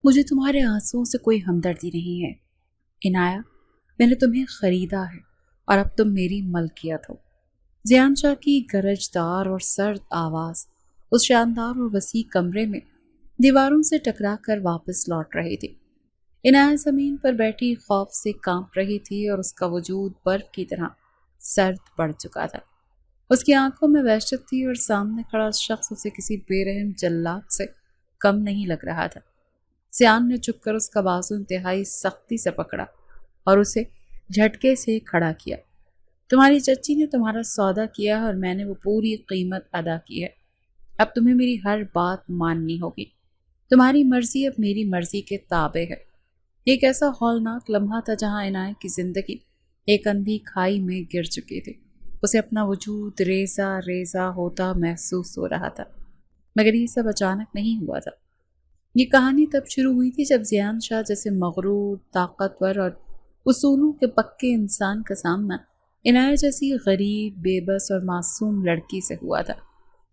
مجھے تمہارے آنسوؤں سے کوئی ہمدردی نہیں ہے عنایہ، میں نے تمہیں خریدا ہے اور اب تم میری ملکیت ہو۔ زیان شاہ کی گرجدار اور سرد آواز اس شاندار اور وسیع کمرے میں دیواروں سے ٹکرا کر واپس لوٹ رہی تھی۔ عنایہ زمین پر بیٹھی خوف سے کانپ رہی تھی اور اس کا وجود برف کی طرح سرد پڑ چکا تھا۔ اس کی آنکھوں میں وحشت تھی اور سامنے کھڑا شخص اسے کسی بے رحم جلاد سے کم نہیں لگ رہا تھا۔ زیان نے چک کر اس کا بازو انتہائی سختی سے پکڑا اور اسے جھٹکے سے کھڑا کیا۔ تمہاری چچی نے تمہارا سودا کیا اور میں نے وہ پوری قیمت ادا کی ہے۔ اب تمہیں میری ہر بات ماننی ہوگی۔ تمہاری مرضی اب میری مرضی کے تابع ہے۔ ایک ایسا ہولناک لمحہ تھا جہاں عنایہ کی زندگی ایک اندھی کھائی میں گر چکی تھی۔ اسے اپنا وجود ریزہ ریزہ ہوتا محسوس ہو رہا تھا، مگر یہ سب اچانک نہیں ہوا تھا۔ یہ کہانی تب شروع ہوئی تھی جب زیان شاہ جیسے مغرور، طاقتور اور اصولوں کے پکے انسان کا سامنا عنایہ جیسی غریب، بے بس اور معصوم لڑکی سے ہوا تھا۔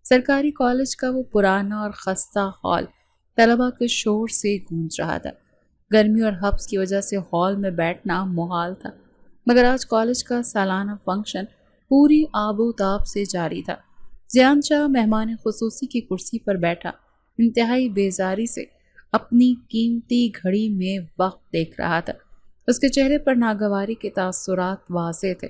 سرکاری کالج کا وہ پرانا اور خستہ ہال طلباء کے شور سے گونج رہا تھا۔ گرمی اور حبس کی وجہ سے ہال میں بیٹھنا محال تھا، مگر آج کالج کا سالانہ فنکشن پوری آب و تاب سے جاری تھا۔ زیان شاہ مہمان خصوصی کی کرسی پر بیٹھا انتہائی بیزاری سے اپنی قیمتی گھڑی میں وقت دیکھ رہا تھا۔ اس کے چہرے پر ناگواری کے تاثرات واضح تھے۔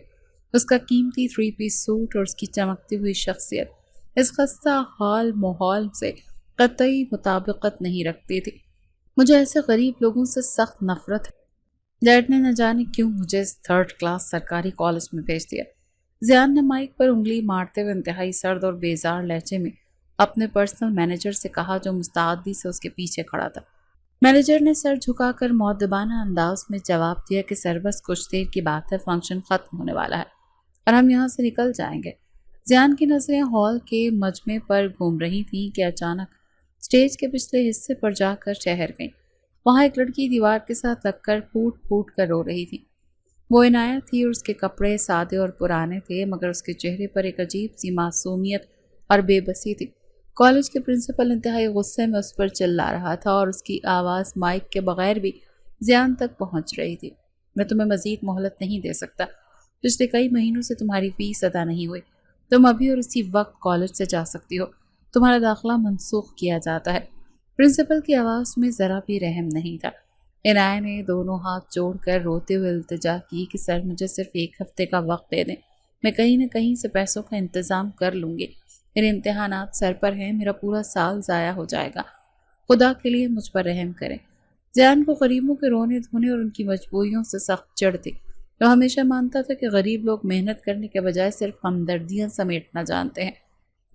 اس کا قیمتی 3 پیس سوٹ اور اس کی چمکتی ہوئی شخصیت اس خستہ حال ماحول سے قطعی مطابقت نہیں رکھتی تھی۔ مجھے ایسے غریب لوگوں سے سخت نفرت ہے۔ ڈیڈ نے نہ جانے کیوں مجھے اس 3rd کلاس سرکاری کالج میں بھیج دیا۔ زیان نے مائک پر انگلی مارتے ہوئے انتہائی سرد اور بیزار لہجے میں اپنے پرسنل مینیجر سے کہا جو مستعدی سے اس کے پیچھے کھڑا تھا۔ مینیجر نے سر جھکا کر مؤدبانہ انداز میں جواب دیا کہ سر بس کچھ دیر کی بات ہے، فنکشن ختم ہونے والا ہے اور ہم یہاں سے نکل جائیں گے۔ زیان کی نظریں ہال کے مجمع پر گھوم رہی تھیں کہ اچانک اسٹیج کے پچھلے حصے پر جا کر ٹھہر گئیں۔ وہاں ایک لڑکی دیوار کے ساتھ لگ کر پھوٹ پھوٹ کر رو رہی تھی۔ وہ عنایہ تھی اور اس کے کپڑے سادے اور پرانے تھے، مگر اس کے چہرے پر ایک عجیب سی معصومیت اور بے بسی تھی۔ کالج کے پرنسپل انتہائی غصے میں اس پر چلا رہا تھا اور اس کی آواز مائک کے بغیر بھی زیان تک پہنچ رہی تھی۔ میں تمہیں مزید مہلت نہیں دے سکتا۔ پچھلے کئی مہینوں سے تمہاری فیس ادا نہیں ہوئی۔ تم ابھی اور اسی وقت کالج سے جا سکتی ہو۔ تمہارا داخلہ منسوخ کیا جاتا ہے۔ پرنسپل کی آواز میں ذرا بھی رحم نہیں تھا۔ عنایہ نے دونوں ہاتھ جوڑ کر روتے ہوئے التجا کی کہ سر مجھے صرف 1 ہفتے کا وقت دے دیں، میں کہیں نہ کہیں سے پیسوں کا انتظام کر لوں گی۔ میرے امتحانات سر پر ہیں، میرا پورا سال ضائع ہو جائے گا۔ خدا کے لیے مجھ پر رحم کریں۔ زیان کو غریبوں کے رونے دھونے اور ان کی مجبوریوں سے سخت چڑھ تھی۔ وہ ہمیشہ مانتا تھا کہ غریب لوگ محنت کرنے کے بجائے صرف ہمدردیاں سمیٹنا جانتے ہیں،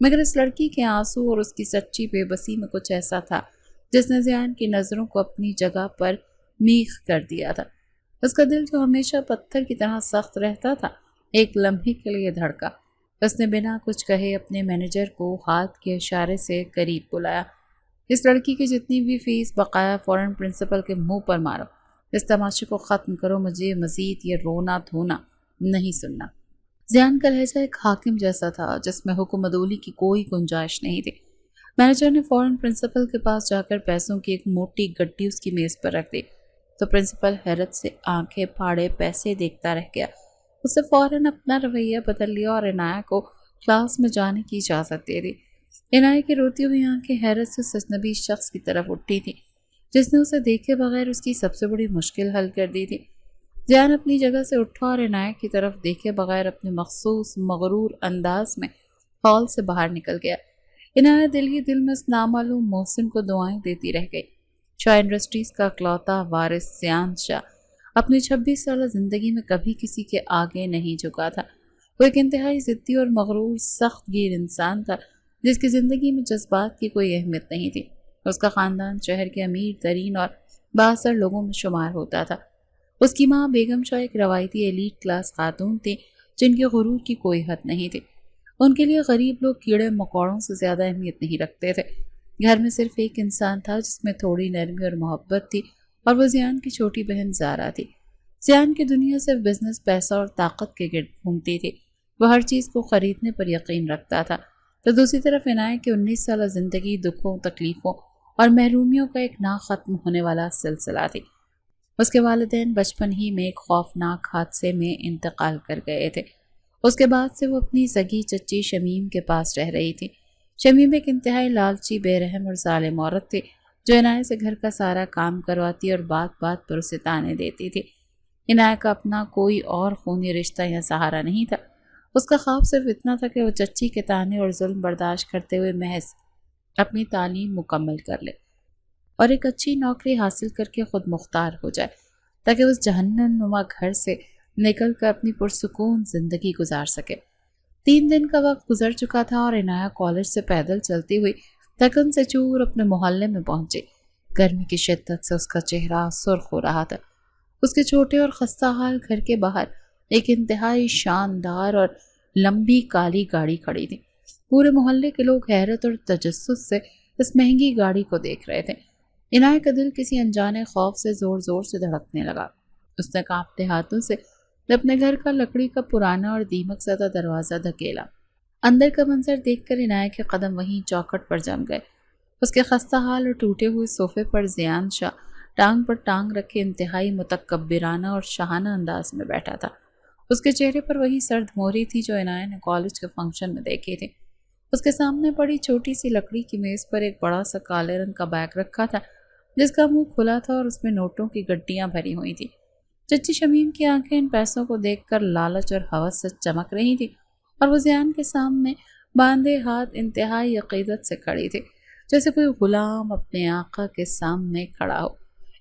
مگر اس لڑکی کے آنسو اور اس کی سچی بے بسی میں کچھ ایسا تھا جس نے زیان کی نظروں کو اپنی جگہ پر میخ کر دیا تھا۔ اس کا دل جو ہمیشہ پتھر کی طرح سخت رہتا تھا ایک لمحے کے لیے دھڑکا۔ اس نے بنا کچھ کہے اپنے مینیجر کو ہاتھ کے اشارے سے قریب بلایا۔ اس لڑکی کی جتنی بھی فیس بقایا فوراً پرنسپل کے منہ پر مارو۔ اس تماشے کو ختم کرو، مجھے مزید یہ رونا دھونا نہیں سننا۔ زیان کا لہجہ ایک حاکم جیسا تھا جس میں حکم عدولی کی کوئی گنجائش نہیں تھی۔ مینیجر نے فوراً پرنسپل کے پاس جا کر پیسوں کی ایک موٹی گڈی اس کی میز پر رکھ دی تو پرنسپل حیرت سے آنکھیں پھاڑے پیسے دیکھتا رہ گیا۔ اس نے فوراً اپنا رویہ بدل لیا اور عنایہ کو کلاس میں جانے کی اجازت دے دی۔ عنایہ کی روتی ہوئی آنکھیں حیرت سے اس اجنبی شخص کی طرف اٹھی تھیں جس نے اسے دیکھے بغیر اس کی سب سے بڑی مشکل حل کر دی تھی۔ زیان اپنی جگہ سے اٹھا اور عنایہ کی طرف دیکھے بغیر اپنے مخصوص مغرور انداز میں ہال سے باہر نکل گیا۔ عنایہ دل ہی دل میں اس نامعلوم محسن کو دعائیں دیتی رہ گئی۔ شاہ انڈسٹریز کا اکلوتا وارث زیان شاہ اپنی 26 سالہ زندگی میں کبھی کسی کے آگے نہیں جھکا تھا۔ وہ ایک انتہائی ضدی اور مغرور سخت گیر انسان تھا جس کی زندگی میں جذبات کی کوئی اہمیت نہیں تھی۔ اس کا خاندان شہر کے امیر ترین اور بااثر لوگوں میں شمار ہوتا تھا۔ اس کی ماں بیگم شاہ ایک روایتی ایلیٹ کلاس خاتون تھی جن کے غرور کی کوئی حد نہیں تھی۔ ان کے لیے غریب لوگ کیڑے مکوڑوں سے زیادہ اہمیت نہیں رکھتے تھے۔ گھر میں صرف ایک انسان تھا جس میں تھوڑی نرمی اور محبت تھی اور وہ زیان کی چھوٹی بہن زارا تھی۔ زیان کی دنیا صرف بزنس، پیسہ اور طاقت کے گرد گھومتی تھی۔ وہ ہر چیز کو خریدنے پر یقین رکھتا تھا۔ تو دوسری طرف عنایہ کی 19 سالہ زندگی دکھوں، تکلیفوں اور محرومیوں کا ایک نہ ختم ہونے والا سلسلہ تھی۔ اس کے والدین بچپن ہی میں ایک خوفناک حادثے میں انتقال کر گئے تھے۔ اس کے بعد سے وہ اپنی سگی چچی شمیم کے پاس رہ رہی تھی۔ شمیم ایک انتہائی لالچی، بے رحم اور ظالم عورت تھی جو عنایت سے گھر کا سارا کام کرواتی اور بات بات پر اسے تانے دیتی تھی۔ عنایت کا اپنا کوئی اور خونی رشتہ یا سہارا نہیں تھا۔ اس کا خواب صرف اتنا تھا کہ وہ چچی کے تانے اور ظلم برداشت کرتے ہوئے محض اپنی تعلیم مکمل کر لے اور ایک اچھی نوکری حاصل کر کے خود مختار ہو جائے، تاکہ اس جہنم نما گھر سے نکل کر اپنی پرسکون زندگی گزار سکے۔ 3 دن کا وقت گزر چکا تھا اور عنایت کالج سے پیدل چلتی ہوئی تھکن سے چور اپنے محلے میں پہنچی۔ گرمی کی شدت سے اس کا چہرہ سرخ ہو رہا تھا۔ اس کے چھوٹے اور خستہ حال گھر کے باہر ایک انتہائی شاندار اور لمبی کالی گاڑی کھڑی تھی۔ پورے محلے کے لوگ حیرت اور تجسس سے اس مہنگی گاڑی کو دیکھ رہے تھے۔ عنایت کا دل کسی انجانے خوف سے زور زور سے دھڑکنے لگا۔ اس نے کانپتے ہاتھوں سے اپنے گھر کا لکڑی کا پرانا اور دیمک زدہ دروازہ دھکیلا۔ اندر کا منظر دیکھ کر عنایت کے قدم وہیں چوکھٹ پر جم گئے۔ اس کے خستہ حال اور ٹوٹے ہوئے صوفے پر زیان شاہ ٹانگ پر ٹانگ رکھے انتہائی متکبرانہ اور شاہانہ انداز میں بیٹھا تھا۔ اس کے چہرے پر وہی سرد مہری تھی جو عنایت نے کالج کے فنکشن میں دیکھی تھی۔ اس کے سامنے پڑی چھوٹی سی لکڑی کی میز پر ایک بڑا سا کالے رنگ کا بیگ رکھا تھا جس کا منہ کھلا تھا اور اس میں نوٹوں کی گڈیاں بھری ہوئی تھی۔ چچی شمیم کی آنکھیں ان پیسوں کو دیکھ کر لالچ اور ہوس سے چمک رہی تھی اور وہ زیان کے سامنے باندھے ہاتھ انتہائی عقیدت سے کھڑی تھی، جیسے کوئی غلام اپنے آقا کے سامنے کھڑا ہو۔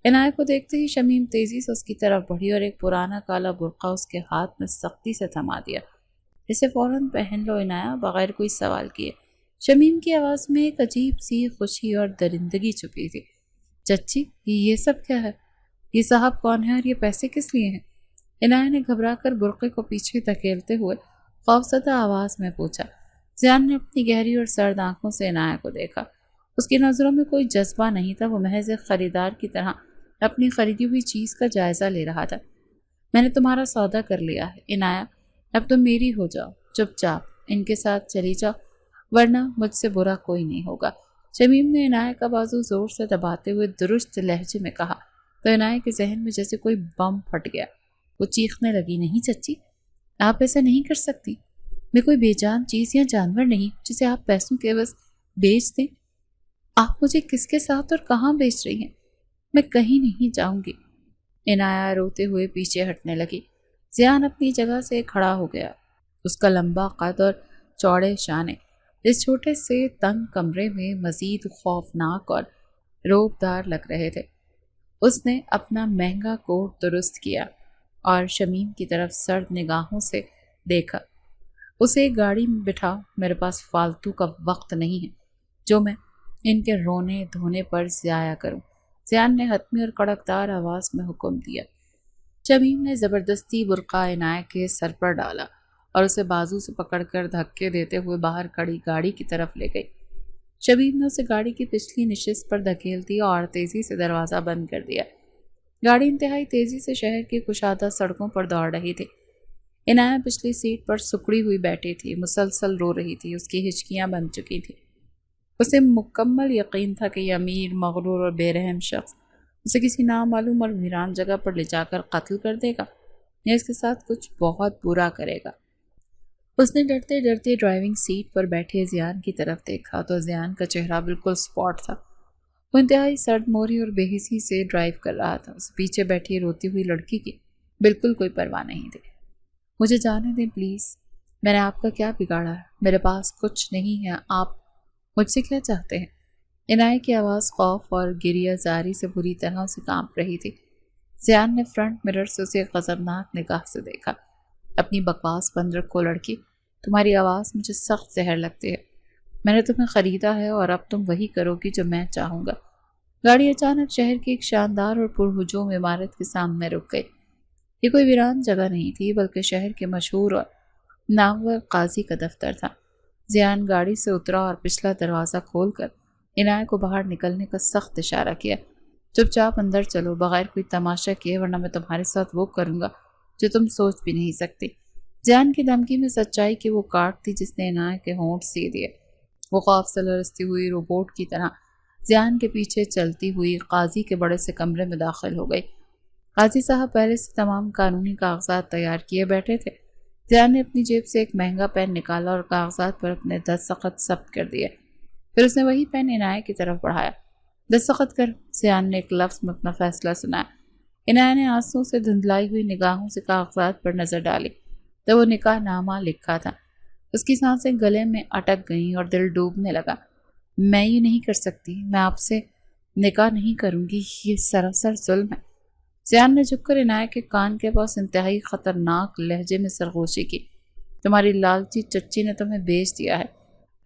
عنایت کو دیکھتے ہی شمیم تیزی سے اس کی طرف بڑھی اور ایک پرانا کالا برقع اس کے ہاتھ میں سختی سے تھما دیا۔ اسے فوراً پہن لو عنایت، بغیر کوئی سوال کیے۔ شمیم کی آواز میں ایک عجیب سی خوشی اور درندگی چھپی تھی۔ چچی، یہ سب کیا ہے؟ یہ صاحب کون ہے اور یہ پیسے کس لیے ہیں؟ عنایت نے گھبرا کر برقعے کو پیچھے دھکیلتے ہوئے خوفزدہ آواز میں پوچھا۔ زیان نے اپنی گہری اور سرد آنکھوں سے عنایت کو دیکھا۔ اس کی نظروں میں کوئی جذبہ نہیں تھا، وہ محض ایک خریدار کی طرح اپنی خریدی ہوئی چیز کا جائزہ لے رہا تھا۔ میں نے تمہارا سودا کر لیا ہے عنایت، اب تم میری ہو جاؤ، چپ چاپ ان کے ساتھ چلی جاؤ، ورنہ مجھ سے برا کوئی نہیں ہوگا۔ شمیم نے عنایت کا بازو زور سے دباتے ہوئے درست لہجے میں کہا تو عنایت کے ذہن میں جیسے کوئی بم پھٹ گیا۔ وہ چیخنے لگی، نہیں چچی، آپ ایسا نہیں کر سکتی۔ میں کوئی بے جان چیز یا جانور نہیں جسے آپ پیسوں کے عوض بیچ دیں۔ آپ مجھے کس کے ساتھ اور کہاں بیچ رہی ہیں؟ میں کہیں نہیں جاؤں گی۔ عنایت روتے ہوئے پیچھے ہٹنے لگی۔ زیان اپنی جگہ سے کھڑا ہو گیا۔ اس کا لمبا قد اور چوڑے شانے اس چھوٹے سے تنگ کمرے میں مزید خوفناک اور روبدار لگ رہے تھے۔ اس نے اپنا مہنگا کوٹ درست کیا اور شمیم کی طرف سرد نگاہوں سے دیکھا۔ اسے ایک گاڑی میں بٹھا، میرے پاس فالتو کا وقت نہیں ہے جو میں ان کے رونے دھونے پر ضائع کروں، زیان نے حتمی اور کڑکدار آواز میں حکم دیا۔ شمیم نے زبردستی برقع عنایت کے سر پر ڈالا اور اسے بازو سے پکڑ کر دھکے دیتے ہوئے باہر کھڑی گاڑی کی طرف لے گئی۔ شمیم نے اسے گاڑی کی پچھلی نشست پر دھکیل دیا اور تیزی سے دروازہ بند کر دیا۔ گاڑی انتہائی تیزی سے شہر کی کشادہ سڑکوں پر دوڑ رہی تھی۔ عنایت پچھلی سیٹ پر سکڑی ہوئی بیٹھی تھی، مسلسل رو رہی تھی، اس کی ہچکیاں بن چکی تھیں۔ اسے مکمل یقین تھا کہ یہ امیر، مغرور اور بے رحم شخص اسے کسی نامعلوم اور ویران جگہ پر لے جا کر قتل کر دے گا یا اس کے ساتھ کچھ بہت برا کرے گا۔ اس نے ڈرتے ڈرتے ڈرائیونگ سیٹ پر بیٹھے زیان کی طرف دیکھا تو زیان کا چہرہ بالکل سپاٹ تھا۔ وہ انتہائی سرد موری اور بے حسی سے ڈرائیو کر رہا تھا۔ اسے پیچھے بیٹھی روتی ہوئی لڑکی کی بالکل کوئی پرواہ نہیں تھی۔ مجھے جانے دیں پلیز، میں نے آپ کا کیا بگاڑا ہے؟ میرے پاس کچھ نہیں ہے، آپ مجھ سے کیا چاہتے ہیں؟ عنایت کی آواز خوف اور گریہ زاری سے بری طرح سے کانپ رہی تھی۔ زیان نے فرنٹ مرر سے اسے غضبناک نگاہ سے دیکھا۔ اپنی بکواس بند رکھو لڑکی، تمہاری آواز مجھے سخت زہر لگتی ہے۔ میں نے تمہیں خریدا ہے اور اب تم وہی کرو گی جو میں چاہوں گا۔ گاڑی اچانک شہر کی ایک شاندار اور پرہجوم عمارت کے سامنے رک گئی۔ یہ کوئی ویران جگہ نہیں تھی بلکہ شہر کے مشہور اور نامور قاضی کا دفتر تھا۔ زیان گاڑی سے اترا اور پچھلا دروازہ کھول کر عنایت کو باہر نکلنے کا سخت اشارہ کیا۔ چپ چاپ اندر چلو، بغیر کوئی تماشا کیے، ورنہ میں تمہارے ساتھ وہ کروں گا جو تم سوچ بھی نہیں سکتی۔ زیان کی دھمکی میں سچائی کی وہ کاٹ تھی جس نے عنایت کے ہونٹ سی دیے۔ وہ خوف سے لرزتی ہوئی روبوٹ کی طرح زیان کے پیچھے چلتی ہوئی قاضی کے بڑے سے کمرے میں داخل ہو گئی۔ قاضی صاحب پہلے سے تمام قانونی کاغذات تیار کیے بیٹھے تھے۔ زیان نے اپنی جیب سے ایک مہنگا پین نکالا اور کاغذات پر اپنے دستخط ثبت کر دیے۔ پھر اس نے وہی پین عنایہ کی طرف بڑھایا۔ دستخط کر، زیان نے ایک لفظ میں اپنا فیصلہ سنایا۔ عنایہ نے آنسوں سے دھندلائی ہوئی نگاہوں سے کاغذات پر نظر ڈالی تو وہ نکاح نامہ لکھا تھا۔ اس کی سانسیں گلے میں اٹک گئیں اور دل ڈوبنے لگا۔ میں یہ نہیں کر سکتی، میں آپ سے نکاح نہیں کروں گی، یہ سراسر ظلم ہے۔ زیان نے جھک کر عنایہ کے کان کے پاس انتہائی خطرناک لہجے میں سرگوشی کی۔ تمہاری لالچی چچی نے تمہیں بیچ دیا ہے،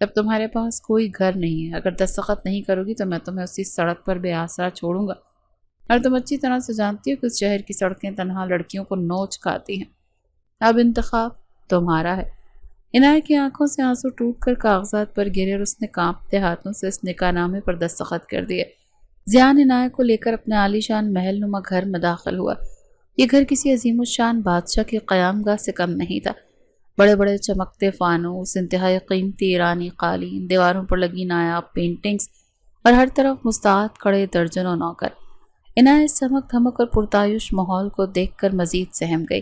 اب تمہارے پاس کوئی گھر نہیں ہے۔ اگر دستخط نہیں کرو گی تو میں تمہیں اسی سڑک پر بے آسرا چھوڑوں گا، اور تم اچھی طرح سے جانتی ہو کہ اس شہر کی سڑکیں تنہا لڑکیوں کو نوچ کھاتی ہیں۔ اب انتخاب تمہارا ہے۔ عنایہ کی آنکھوں سے آنسو ٹوٹ کر کاغذات پر گرے اور اس نے کانپتے ہاتھوں سے اس نکاح نامے پر دستخط کر دیے۔ زیان عنایہ کو لے کر اپنے عالی شان محل نما گھر میں داخل ہوا۔ یہ گھر کسی عظیم الشان بادشاہ کی قیام گاہ سے کم نہیں تھا۔ بڑے بڑے چمکتے فانوس، انتہائی قیمتی ایرانی قالین، دیواروں پر لگی نایاب پینٹنگز اور ہر طرف مستعد کھڑے درجنوں نوکر۔ عنایہ اس چمک دھمک اور پرتعیش ماحول کو دیکھ کر مزید سہم گئی۔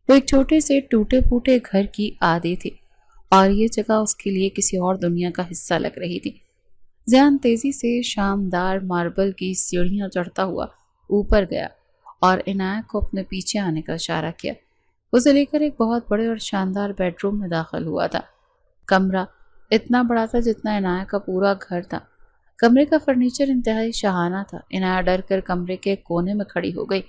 وہ ایک چھوٹے سے ٹوٹے پھوٹے گھر کی عادی تھی اور یہ جگہ اس کے لیے کسی اور دنیا کا حصہ لگ رہی تھی۔ زیان تیزی سے شاندار ماربل کی سیڑھیاں چڑھتا ہوا اوپر گیا اور عنایہ کو اپنے پیچھے آنے کا اشارہ کیا۔ اسے لے کر ایک بہت بڑے اور شاندار بیڈ روم میں داخل ہوا تھا۔ کمرہ اتنا بڑا تھا جتنا عنایہ کا پورا گھر تھا۔ کمرے کا فرنیچر انتہائی شاہانہ تھا۔ عنایہ ڈر کر کمرے کے کونے میں کھڑی ہو گئی۔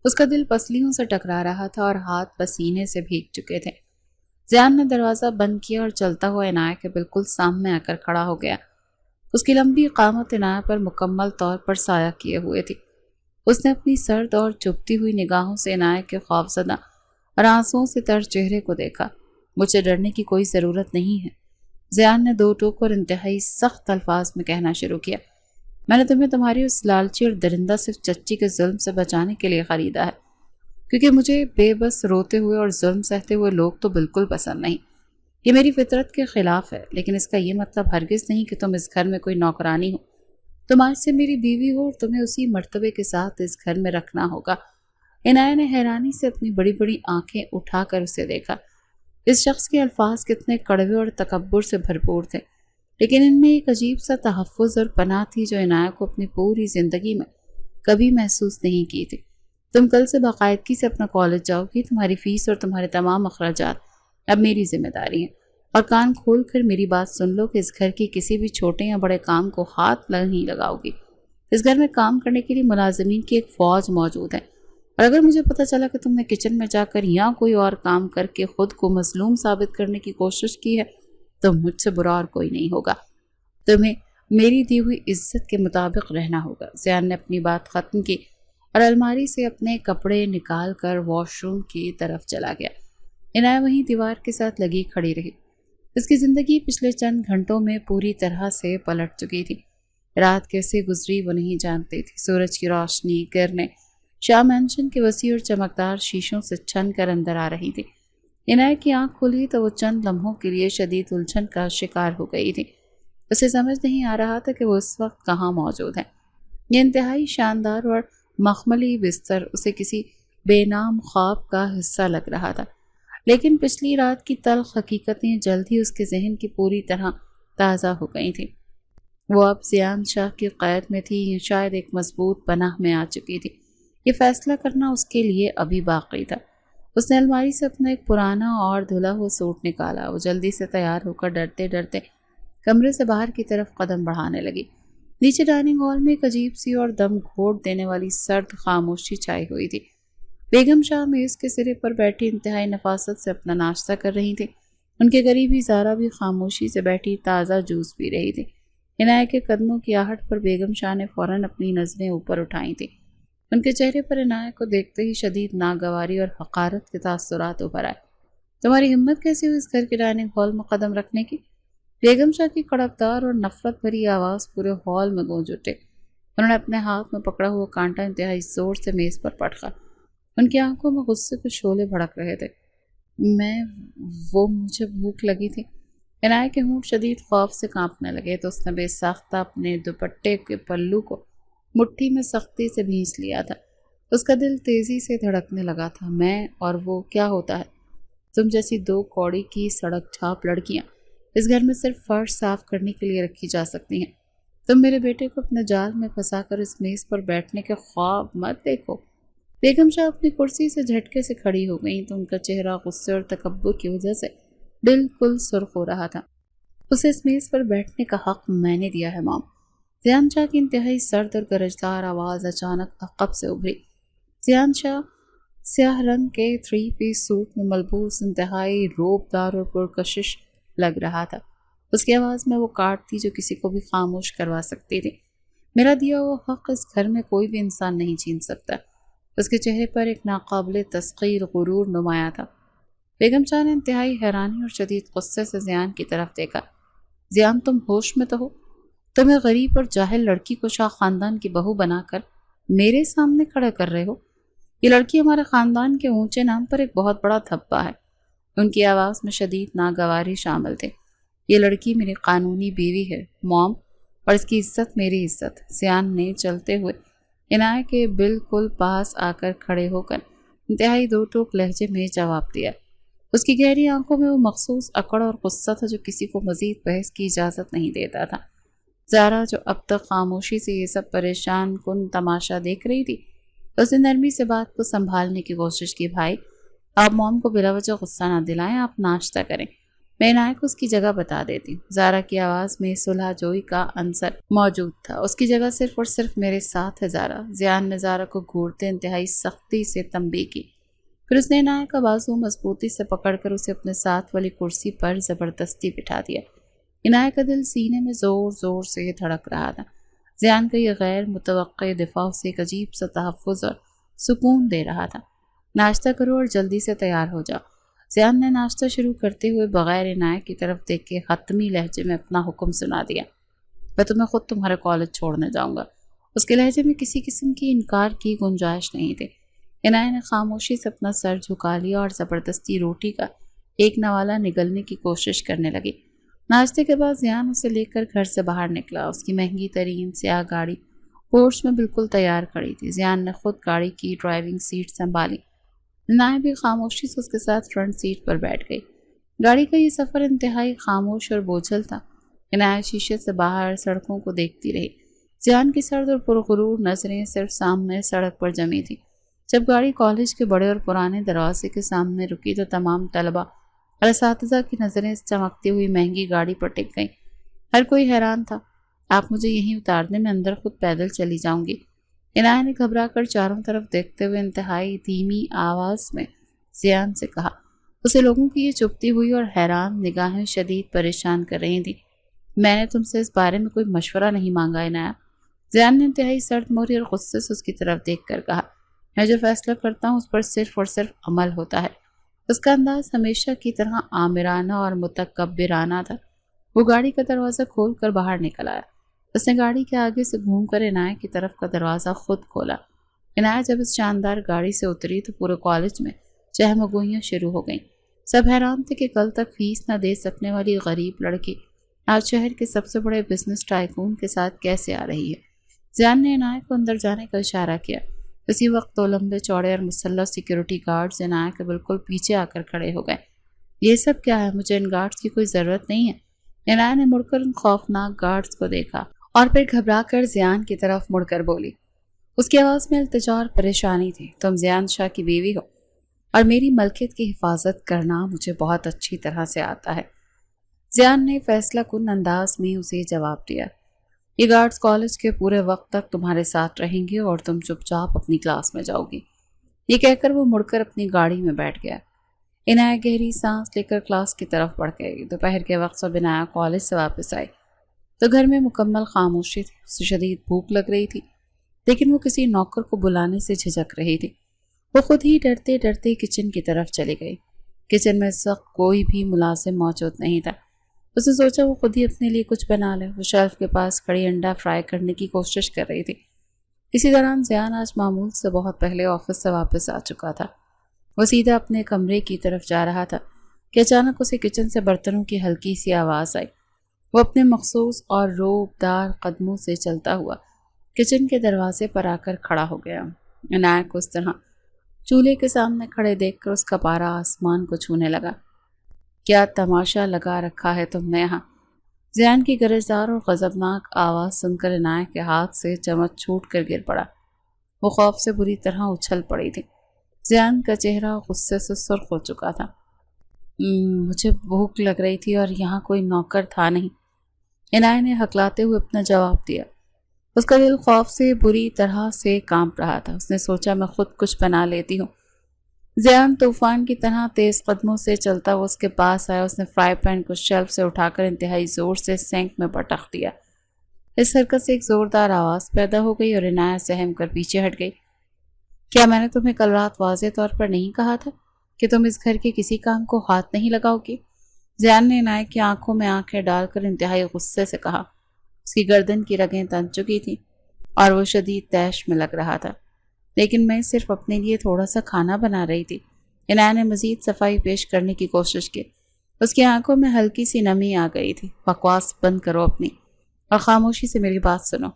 اس کا دل پسلیوں سے ٹکرا رہا تھا اور ہاتھ پسینے سے بھیگ چکے تھے۔ زیان نے دروازہ بند کیا اور چلتا ہوا عنایہ کے بالکل سامنے آ کر کھڑا ہو گیا۔ اس کی لمبی قامت عنایہ پر مکمل طور پر سایہ کیے ہوئے تھی۔ اس نے اپنی سرد اور چبھتی ہوئی نگاہوں سے عنایہ کے خوفزدہ اور آنسوؤں سے تر چہرے کو دیکھا۔ مجھے ڈرنے کی کوئی ضرورت نہیں ہے، زیان نے دو ٹوک اور انتہائی سخت الفاظ میں کہنا شروع کیا۔ میں نے تمہیں تمہاری اس لالچی اور درندہ صرف چچی کے ظلم سے بچانے کے لیے خریدا ہے، کیونکہ مجھے بے بس روتے ہوئے اور ظلم سہتے ہوئے لوگ تو بالکل پسند نہیں۔ یہ میری فطرت کے خلاف ہے، لیکن اس کا یہ مطلب ہرگز نہیں کہ تم اس گھر میں کوئی نوکرانی ہو۔ تم آج سے میری بیوی ہو اور تمہیں اسی مرتبے کے ساتھ اس گھر میں رکھنا ہوگا۔ عنایہ نے حیرانی سے اپنی بڑی بڑی آنکھیں اٹھا کر اسے دیکھا۔ اس شخص کے الفاظ کتنے کڑوے اور تکبر سے بھرپور تھے، لیکن ان میں ایک عجیب سا تحفظ اور پناہ تھی جو عنایہ کو اپنی پوری زندگی میں کبھی محسوس نہیں کی تھی۔ تم کل سے باقاعدگی سے اپنا کالج جاؤ گی، تمہاری فیس اور تمہارے تمام اخراجات اب میری ذمہ داری ہے، اور کان کھول کر میری بات سن لو کہ اس گھر کی کسی بھی چھوٹے یا بڑے کام کو ہاتھ نہیں لگاؤ گی۔ اس گھر میں کام کرنے کے لیے ملازمین کی ایک فوج موجود ہے، اور اگر مجھے پتہ چلا کہ تم نے کچن میں جا کر یا کوئی اور کام کر کے خود کو مظلوم ثابت کرنے کی کوشش کی ہے تو مجھ سے برا اور کوئی نہیں ہوگا۔ تمہیں میری دی ہوئی عزت کے مطابق رہنا ہوگا۔ زیان نے اپنی بات ختم کی اور الماری سے اپنے کپڑے نکال کر واش روم کی طرف چلا گیا۔ عنایہ وہیں دیوار کے ساتھ لگی کھڑی رہی۔ اس کی زندگی پچھلے چند گھنٹوں میں پوری طرح سے پلٹ چکی تھی۔ رات کیسے گزری وہ نہیں جانتی تھی۔ سورج کی روشنی کرنے شاہ مینشن کے وسیع اور چمکدار شیشوں سے چھن کر اندر آ رہی تھی۔ عنایہ کی آنکھ کھلی تو وہ چند لمحوں کے لیے شدید الجھن کا شکار ہو گئی تھی۔ اسے سمجھ نہیں آ رہا تھا کہ وہ اس وقت کہاں موجود ہے۔ یہ انتہائی شاندار اور مخملی بستر اسے کسی بے نام خواب کا حصہ لگ رہا تھا، لیکن پچھلی رات کی تلخ حقیقتیں جلد ہی اس کے ذہن کی پوری طرح تازہ ہو گئی تھیں۔ وہ اب زیان شاہ کی قید میں تھی یا شاید ایک مضبوط پناہ میں آ چکی تھی۔ یہ فیصلہ کرنا اس کے لیے ابھی باقی تھا۔ اس نے الماری سے اپنا ایک پرانا اور دھلا ہوا سوٹ نکالا۔ وہ جلدی سے تیار ہو کر ڈرتے ڈرتے کمرے سے باہر کی طرف قدم بڑھانے لگی۔ نیچے ڈائننگ ہال میں ایک عجیب سی اور دم گھوٹ دینے والی سرد خاموشی چھائی ہوئی تھی۔ بیگم شاہ میز کے سرے پر بیٹھی انتہائی نفاست سے اپنا ناشتہ کر رہی تھی۔ ان کے قریب ہی زارا بھی خاموشی سے بیٹھی تازہ جوس پی رہی تھی۔ عنایہ کے قدموں کی آہٹ پر بیگم شاہ نے فوراً اپنی نظریں اوپر اٹھائی تھیں۔ ان کے چہرے پر عنایہ کو دیکھتے ہی شدید ناگواری اور حقارت کے تاثرات ابھر آئے۔ تمہاری ہمت کیسی ہوئی اس گھر کے ڈائننگ ہال میں قدم رکھنے کی؟ بیگم شاہ کی کڑکدار اور نفرت بھری آواز پورے ہال میں گونج اٹھے۔ انہوں نے اپنے ہاتھ میں پکڑا ہوا کانٹا انتہائی زور سے میز پر پٹکا۔ ان کی آنکھوں میں غصے کے شعلے بھڑک رہے تھے۔ مجھے بھوک لگی تھی۔ عنایہ کے ہونٹ شدید خوف سے کانپنے لگے تو اس نے بے ساختہ اپنے دوپٹے کے پلو کو مٹھی میں سختی سے بھینچ لیا تھا۔ اس کا دل تیزی سے دھڑکنے لگا تھا۔ میں اور وہ کیا ہوتا ہے؟ تم جیسی دو کوڑی کی سڑک چھاپ لڑکیاں اس گھر میں صرف فرش صاف کرنے کے لیے رکھی جا سکتی ہیں۔ تم میرے بیٹے کو اپنے جال میں پھنسا کر اس میز پر بیٹھنے کے خواب مت دیکھو۔ بیگم شاہ اپنی کرسی سے جھٹکے سے کھڑی ہو گئیں تو ان کا چہرہ غصے اور تکبر کی وجہ سے بالکل سرخ ہو رہا تھا۔ اسے اس میز پر بیٹھنے کا حق میں نے دیا ہے مام۔ زیان شاہ کی انتہائی سرد اور گرجدار آواز اچانک عقب سے ابھری۔ زیان شاہ سیاہ رنگ کے 3 پیس سوٹ میں ملبوس انتہائی روبدار اور پرکشش لگ رہا تھا۔ اس کی آواز میں وہ کاٹ تھی جو کسی کو بھی خاموش کروا سکتی تھی۔ میرا دیا ہوا حق اس گھر میں کوئی بھی انسان نہیں چھین سکتا۔ اس کے چہرے پر ایک ناقابل تسخیر غرور نمایاں تھا۔ بیگم شاہ نے انتہائی حیرانی اور شدید غصے سے زیان کی طرف دیکھا۔ زیان، تم ہوش میں تو ہو؟ تم ایک غریب اور جاہل لڑکی کو شاہ خاندان کی بہو بنا کر میرے سامنے کھڑا کر رہے ہو؟ یہ لڑکی ہمارے خاندان کے اونچے نام پر ایک بہت بڑا دھبا ہے۔ ان کی آواز میں شدید ناگواری شامل تھے۔ یہ لڑکی میری قانونی بیوی ہے موم، اور اس کی عزت میری عزت۔ زیان نے چلتے ہوئے عنایہ کے بالکل پاس آ کر کھڑے ہو کر انتہائی دو ٹوک لہجے میں جواب دیا۔ اس کی گہری آنکھوں میں وہ مخصوص اکڑ اور غصہ تھا جو کسی کو مزید بحث کی اجازت نہیں دیتا تھا۔ زارا جو اب تک خاموشی سے یہ سب پریشان کن تماشا دیکھ رہی تھی، اس نے نرمی سے بات کو سنبھالنے کی کوشش کی۔ بھائی، آپ موم کو بلا وجہ غصہ نہ دلائیں، آپ ناشتہ کریں، میں عنایہ کو اس کی جگہ بتا دیتی ہوں۔ زارا کی آواز میں صلح جوئی کا عنصر موجود تھا۔ اس کی جگہ صرف اور صرف میرے ساتھ ہے زارا۔ زیان نے زارا کو گھورتے انتہائی سختی سے تنبیہ کی۔ پھر اس نے عنایہ کا بازو مضبوطی سے پکڑ کر اسے اپنے ساتھ والی کرسی پر زبردستی بٹھا دیا۔ عنایہ کا دل سینے میں زور زور سے دھڑک رہا تھا۔ زیان کا یہ غیر متوقع دفاع اسے ایک عجیب سا تحفظ اور سکون دے رہا تھا۔ ناشتہ کرو اور جلدی سے تیار ہو جاؤ۔ زیان نے ناشتہ شروع کرتے ہوئے بغیر عنایہ کی طرف دیکھ کے حتمی لہجے میں اپنا حکم سنا دیا۔ میں تمہیں خود تمہارے کالج چھوڑنے جاؤں گا۔ اس کے لہجے میں کسی قسم کی انکار کی گنجائش نہیں تھی۔ عنایہ نے خاموشی سے اپنا سر جھکا لیا اور زبردستی روٹی کا ایک نوالا نگلنے کی کوشش کرنے لگی۔ ناشتے کے بعد زیان اسے لے کر گھر سے باہر نکلا۔ اس کی مہنگی ترین سیاہ گاڑی پورچ میں بالکل تیار کھڑی تھی۔ زیان نے خود گاڑی کی ڈرائیونگ سیٹ سنبھالی۔ عنایہ بھی خاموشی سے اس کے ساتھ فرنٹ سیٹ پر بیٹھ گئی۔ گاڑی کا یہ سفر انتہائی خاموش اور بوجھل تھا۔ عنایہ شیشے سے باہر سڑکوں کو دیکھتی رہی۔ زیان کی سرد اور پرغرور نظریں صرف سامنے سڑک پر جمی تھی۔ جب گاڑی کالج کے بڑے اور پرانے دروازے کے سامنے رکی تو تمام طلباء اور اساتذہ کی نظریں اس چمکتی ہوئی مہنگی گاڑی پر ٹک گئیں۔ ہر کوئی حیران تھا۔ آپ مجھے یہیں اتار دیں، میں اندر خود پیدل چلی جاؤں گی۔ عنایہ نے گھبرا کر چاروں طرف دیکھتے ہوئے انتہائی دھیمی آواز میں زیان سے کہا۔ اسے لوگوں کی یہ چپتی ہوئی اور حیران نگاہیں شدید پریشان کر رہی تھیں۔ میں نے تم سے اس بارے میں کوئی مشورہ نہیں مانگا عنایہ۔ زیان نے انتہائی سرد موری اور غصے سے اس کی طرف دیکھ کر کہا۔ میں جو فیصلہ کرتا ہوں اس پر صرف اور صرف عمل ہوتا ہے۔ اس کا انداز ہمیشہ کی طرح آمرانہ اور متکبرانہ تھا۔ وہ گاڑی کا دروازہ کھول کر باہر نکل آیا۔ اس نے گاڑی کے آگے سے گھوم کر عنایہ کی طرف کا دروازہ خود کھولا۔ عنایہ جب اس شاندار گاڑی سے اتری تو پورے کالج میں چہم گوئیاں شروع ہو گئیں۔ سب حیران تھے کہ کل تک فیس نہ دے سکنے والی غریب لڑکی آج شہر کے سب سے بڑے بزنس ٹائکون کے ساتھ کیسے آ رہی ہے۔ زیان نے عنایہ کو اندر جانے کا اشارہ کیا۔ اسی وقت دو لمبے چوڑے اور مسلح سیکیورٹی گارڈز عنایہ کے بالکل پیچھے آ کر کھڑے ہو گئے۔ یہ سب کیا ہے؟ مجھے ان گارڈز کی کوئی ضرورت نہیں ہے۔ عنایہ نے مڑ کر ان خوفناک گارڈز کو دیکھا اور پھر گھبرا کر زیان کی طرف مڑ کر بولی۔ اس کی آواز میں التجا اور پریشانی تھی۔ تم زیان شاہ کی بیوی ہو اور میری ملکیت کی حفاظت کرنا مجھے بہت اچھی طرح سے آتا ہے۔ زیان نے فیصلہ کن انداز میں اسے جواب دیا۔ یہ گارڈز کالج کے پورے وقت تک تمہارے ساتھ رہیں گے اور تم چپ چاپ اپنی کلاس میں جاؤ گی۔ یہ کہہ کر وہ مڑ کر اپنی گاڑی میں بیٹھ گیا۔ عنایہ گہری سانس لے کر کلاس کی طرف بڑھ گئی۔ دوپہر کے وقت جب عنایہ کالج سے واپس آئی تو گھر میں مکمل خاموشی تھی۔ اسے شدید بھوک لگ رہی تھی لیکن وہ کسی نوکر کو بلانے سے جھجک رہی تھی۔ وہ خود ہی ڈرتے ڈرتے کچن کی طرف چلی گئی۔ کچن میں اس وقت کوئی بھی ملازم موجود نہیں تھا۔ اس نے سوچا وہ خود ہی اپنے لیے کچھ بنا لے۔ وہ شیلف کے پاس کھڑی انڈا فرائی کرنے کی کوشش کر رہی تھی۔ اسی دوران زیان آج معمول سے بہت پہلے آفس سے واپس آ چکا تھا۔ وہ سیدھا اپنے کمرے کی طرف جا رہا تھا۔ کہ اچانک اسے کچن سے برتنوں کی ہلکی سی آواز آئی۔ وہ اپنے مخصوص اور روبدار قدموں سے چلتا ہوا کچن کے دروازے پر آ کر کھڑا ہو گیا۔ عنایت کو اس طرح چولہے کے سامنے کھڑے دیکھ کر اس کا پارا آسمان کو چھونے لگا۔ کیا تماشا لگا رکھا ہے تم نے یہاں؟ زیان کی گرجدار اور غضبناک آواز سن کر عنایت کے ہاتھ سے چمچ چھوٹ کر گر پڑا۔ وہ خوف سے بری طرح اچھل پڑی تھی۔ زیان کا چہرہ غصے سے سرخ ہو چکا تھا۔ مجھے بھوک لگ رہی تھی اور یہاں کوئی نوکر تھا نہیں، عنایت نے ہکلاتے ہوئے اپنا جواب دیا۔ اس کا دل خوف سے بری طرح سے کانپ رہا تھا۔ اس نے سوچا میں خود کچھ بنا لیتی ہوں۔ زیان طوفان کی طرح تیز قدموں سے چلتا وہ اس کے پاس آیا۔ اس نے فرائی پین کو شیلف سے اٹھا کر انتہائی زور سے سینک میں پٹخ دیا۔ اس حرکت سے ایک زوردار آواز پیدا ہو گئی اور عنایت سہم کر پیچھے ہٹ گئی۔ کیا میں نے تمہیں کل رات واضح طور پر نہیں کہا تھا کہ تم اس گھر کے کسی کام کو ہاتھ نہیں لگاؤ گی؟ زیان نے عنایت کی آنکھوں میں آنکھیں ڈال کر انتہائی غصے سے کہا۔ اس کی گردن کی رگیں تن چکی تھیں اور وہ شدید طیش میں لگ رہا تھا۔ لیکن میں صرف اپنے لیے تھوڑا سا کھانا بنا رہی تھی۔ عنایت نے مزید صفائی پیش کرنے کی کوشش کی۔ اس کی آنکھوں میں ہلکی سی نمی آ گئی تھی۔ بکواس بند کرو اپنی اور خاموشی سے میری بات سنو۔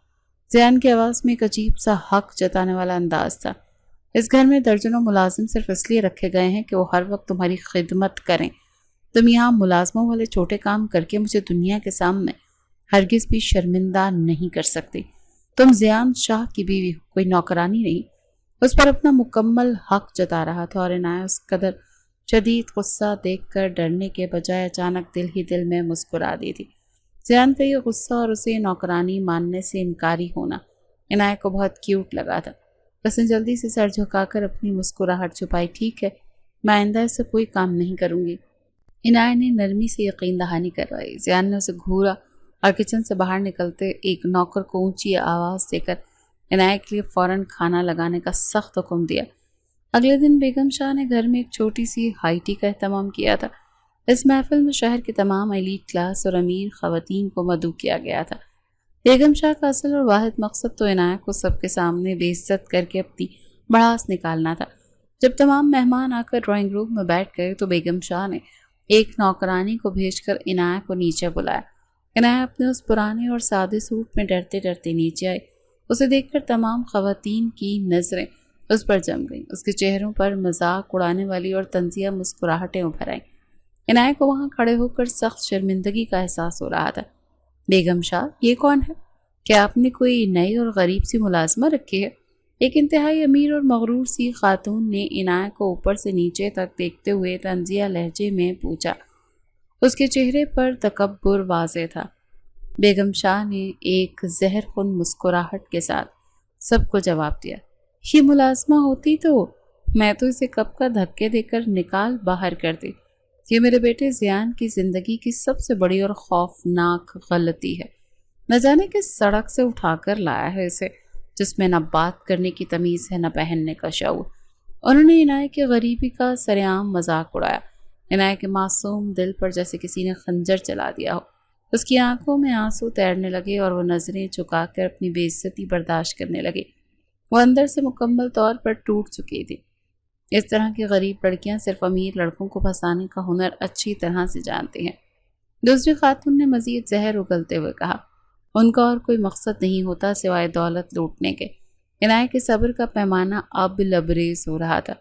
زیان کی آواز میں ایک عجیب سا حق جتانے والا انداز تھا۔ اس گھر میں درجنوں ملازم صرف اس لیے رکھے گئے ہیں کہ وہ ہر وقت تمہاری خدمت کریں۔ تم یہاں ملازموں والے چھوٹے کام کر کے مجھے دنیا کے سامنے ہرگز بھی شرمندہ نہیں کر سکتی۔ تم زیان شاہ کی بیوی ہو، کوئی نوکرانی نہیں۔ اس پر اپنا مکمل حق جتا رہا تھا اور عنایت اس قدر شدید غصہ دیکھ کر ڈرنے کے بجائے اچانک دل ہی دل میں مسکرا دی تھی۔ زیان کا یہ غصہ اور اسے نوکرانی ماننے سے انکاری ہونا عنایت کو بہت کیوٹ لگا تھا۔ اس نے جلدی سے سر جھکا کر اپنی مسکراہٹ چھپائی۔ ٹھیک ہے، میں آئندہ اس سے کوئی کام نہیں کروں گی۔ عنایت نے نرمی سے یقین دہانی کروائی۔ زیان نے اسے گھورا اور کچن سے باہر نکلتے ایک نوکر کو اونچی آواز دے کر عنایت کے لیے فوراً کھانا لگانے کا سخت حکم دیا۔ اگلے دن بیگم شاہ نے گھر میں ایک چھوٹی سی ہائی ٹی کا اہتمام کیا تھا۔ اس محفل میں شہر کے تمام ایلیٹ کلاس اور امیر خواتین کو مدعو کیا گیا تھا۔ بیگم شاہ کا اصل اور واحد مقصد تو عنایت کو سب کے سامنے بے عزت کر کے اپنی بڑاس نکالنا تھا۔ جب تمام مہمان آ کر ڈرائنگ روم میں بیٹھ گئے تو بیگم شاہ نے ایک نوکرانی کو بھیج کر عنایت کو نیچے بلایا۔ عنایت اپنے اس پرانے اور سادے سوٹ میں ڈرتے ڈرتے نیچے آئی۔ اسے دیکھ کر تمام خواتین کی نظریں اس پر جم گئیں۔ اس کے چہروں پر مذاق اڑانے والی اور طنزیہ مسکراہٹیں ابھر آئیں۔ عنایت کو وہاں کھڑے ہو کر سخت شرمندگی کا احساس ہو رہا تھا۔ بیگم شاہ، یہ کون ہے؟ کیا آپ نے کوئی نئی اور غریب سی ملازمہ رکھی ہے؟ ایک انتہائی امیر اور مغرور سی خاتون نے عنایت کو اوپر سے نیچے تک دیکھتے ہوئے طنزیہ لہجے میں پوچھا۔ اس کے چہرے پر تکبر واضح تھا۔ بیگم شاہ نے ایک زہر خون مسکراہٹ کے ساتھ سب کو جواب دیا۔ یہ ملازمہ ہوتی تو میں تو اسے کب کا دھکے دے کر نکال باہر کر دی۔ یہ میرے بیٹے زیان کی زندگی کی سب سے بڑی اور خوفناک غلطی ہے۔ نہ جانے کس سڑک سے اٹھا کر لایا ہے اسے، جس میں نہ بات کرنے کی تمیز ہے نہ پہننے کا شعور۔ انہوں نے عنایت کی غریبی کا سرعام مذاق اڑایا۔ عنایت کے معصوم دل پر جیسے کسی نے خنجر چلا دیا ہو۔ اس کی آنکھوں میں آنسو تیرنے لگے اور وہ نظریں چکا کر اپنی بے عزتی برداشت کرنے لگی۔ وہ اندر سے مکمل طور پر ٹوٹ چکی تھی۔ اس طرح کی غریب لڑکیاں صرف امیر لڑکوں کو پھنسانے کا ہنر اچھی طرح سے جانتی ہیں۔ دوسری خاتون نے مزید زہر اگلتے ہوئے کہا، ان کا اور کوئی مقصد نہیں ہوتا سوائے دولت لوٹنے کے۔ عنایت کے صبر کا پیمانہ اب لبریز ہو رہا تھا۔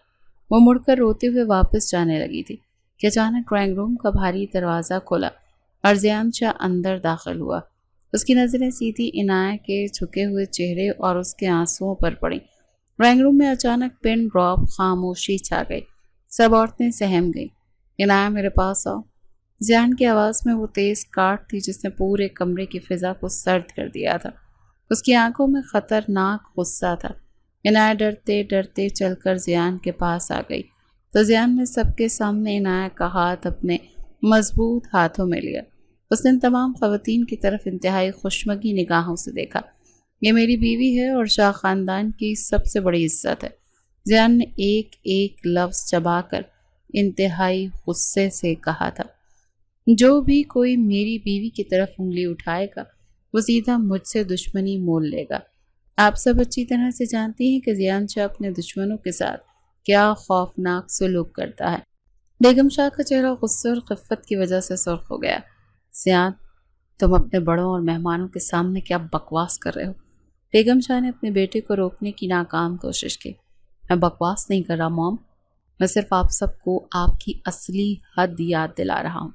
وہ مڑ کر روتے ہوئے واپس جانے لگی تھی کہ اچانک ڈرائنگ روم کا بھاری دروازہ کھلا اور زیان شاہ اندر داخل ہوا۔ اس کی نظریں سیدھی عنایت کے جھکے ہوئے چہرے اور اس کے آنسوؤں پر پڑیں۔ ڈرائنگ روم میں اچانک پن ڈراپ خاموشی چھا گئی۔ سب عورتیں سہم گئیں۔ عنایت، میرے پاس آؤ۔ زیان کی آواز میں وہ تیز کاٹ تھی جس نے پورے کمرے کی فضا کو سرد کر دیا تھا۔ اس کی آنکھوں میں خطرناک غصہ تھا۔ عنایت ڈرتے ڈرتے چل کر زیان کے پاس آ گئی تو زیان نے سب کے سامنے عنایت کا ہاتھ اپنے مضبوط ہاتھوں میں لیا۔ اس نے تمام خواتین کی طرف انتہائی خوشمگی نگاہوں سے دیکھا۔ یہ میری بیوی ہے اور شاہ خاندان کی سب سے بڑی عزت ہے۔ زیان نے ایک ایک لفظ چبا کر انتہائی غصے سے کہا تھا۔ جو بھی کوئی میری بیوی کی طرف انگلی اٹھائے گا وہ سیدھا مجھ سے دشمنی مول لے گا۔ آپ سب اچھی طرح سے جانتی ہیں کہ زیان شاہ اپنے دشمنوں کے ساتھ کیا خوفناک سلوک کرتا ہے۔ بیگم شاہ کا چہرہ غصے اور خفت کی وجہ سے سرخ ہو گیا۔ زیان، تم اپنے بڑوں اور مہمانوں کے سامنے کیا بکواس کر رہے ہو؟ بیگم شاہ نے اپنے بیٹے کو روکنے کی ناکام کوشش کی۔ میں بکواس نہیں کر رہا موم، میں صرف آپ سب کو آپ کی اصلی حد یاد دلا رہا ہوں۔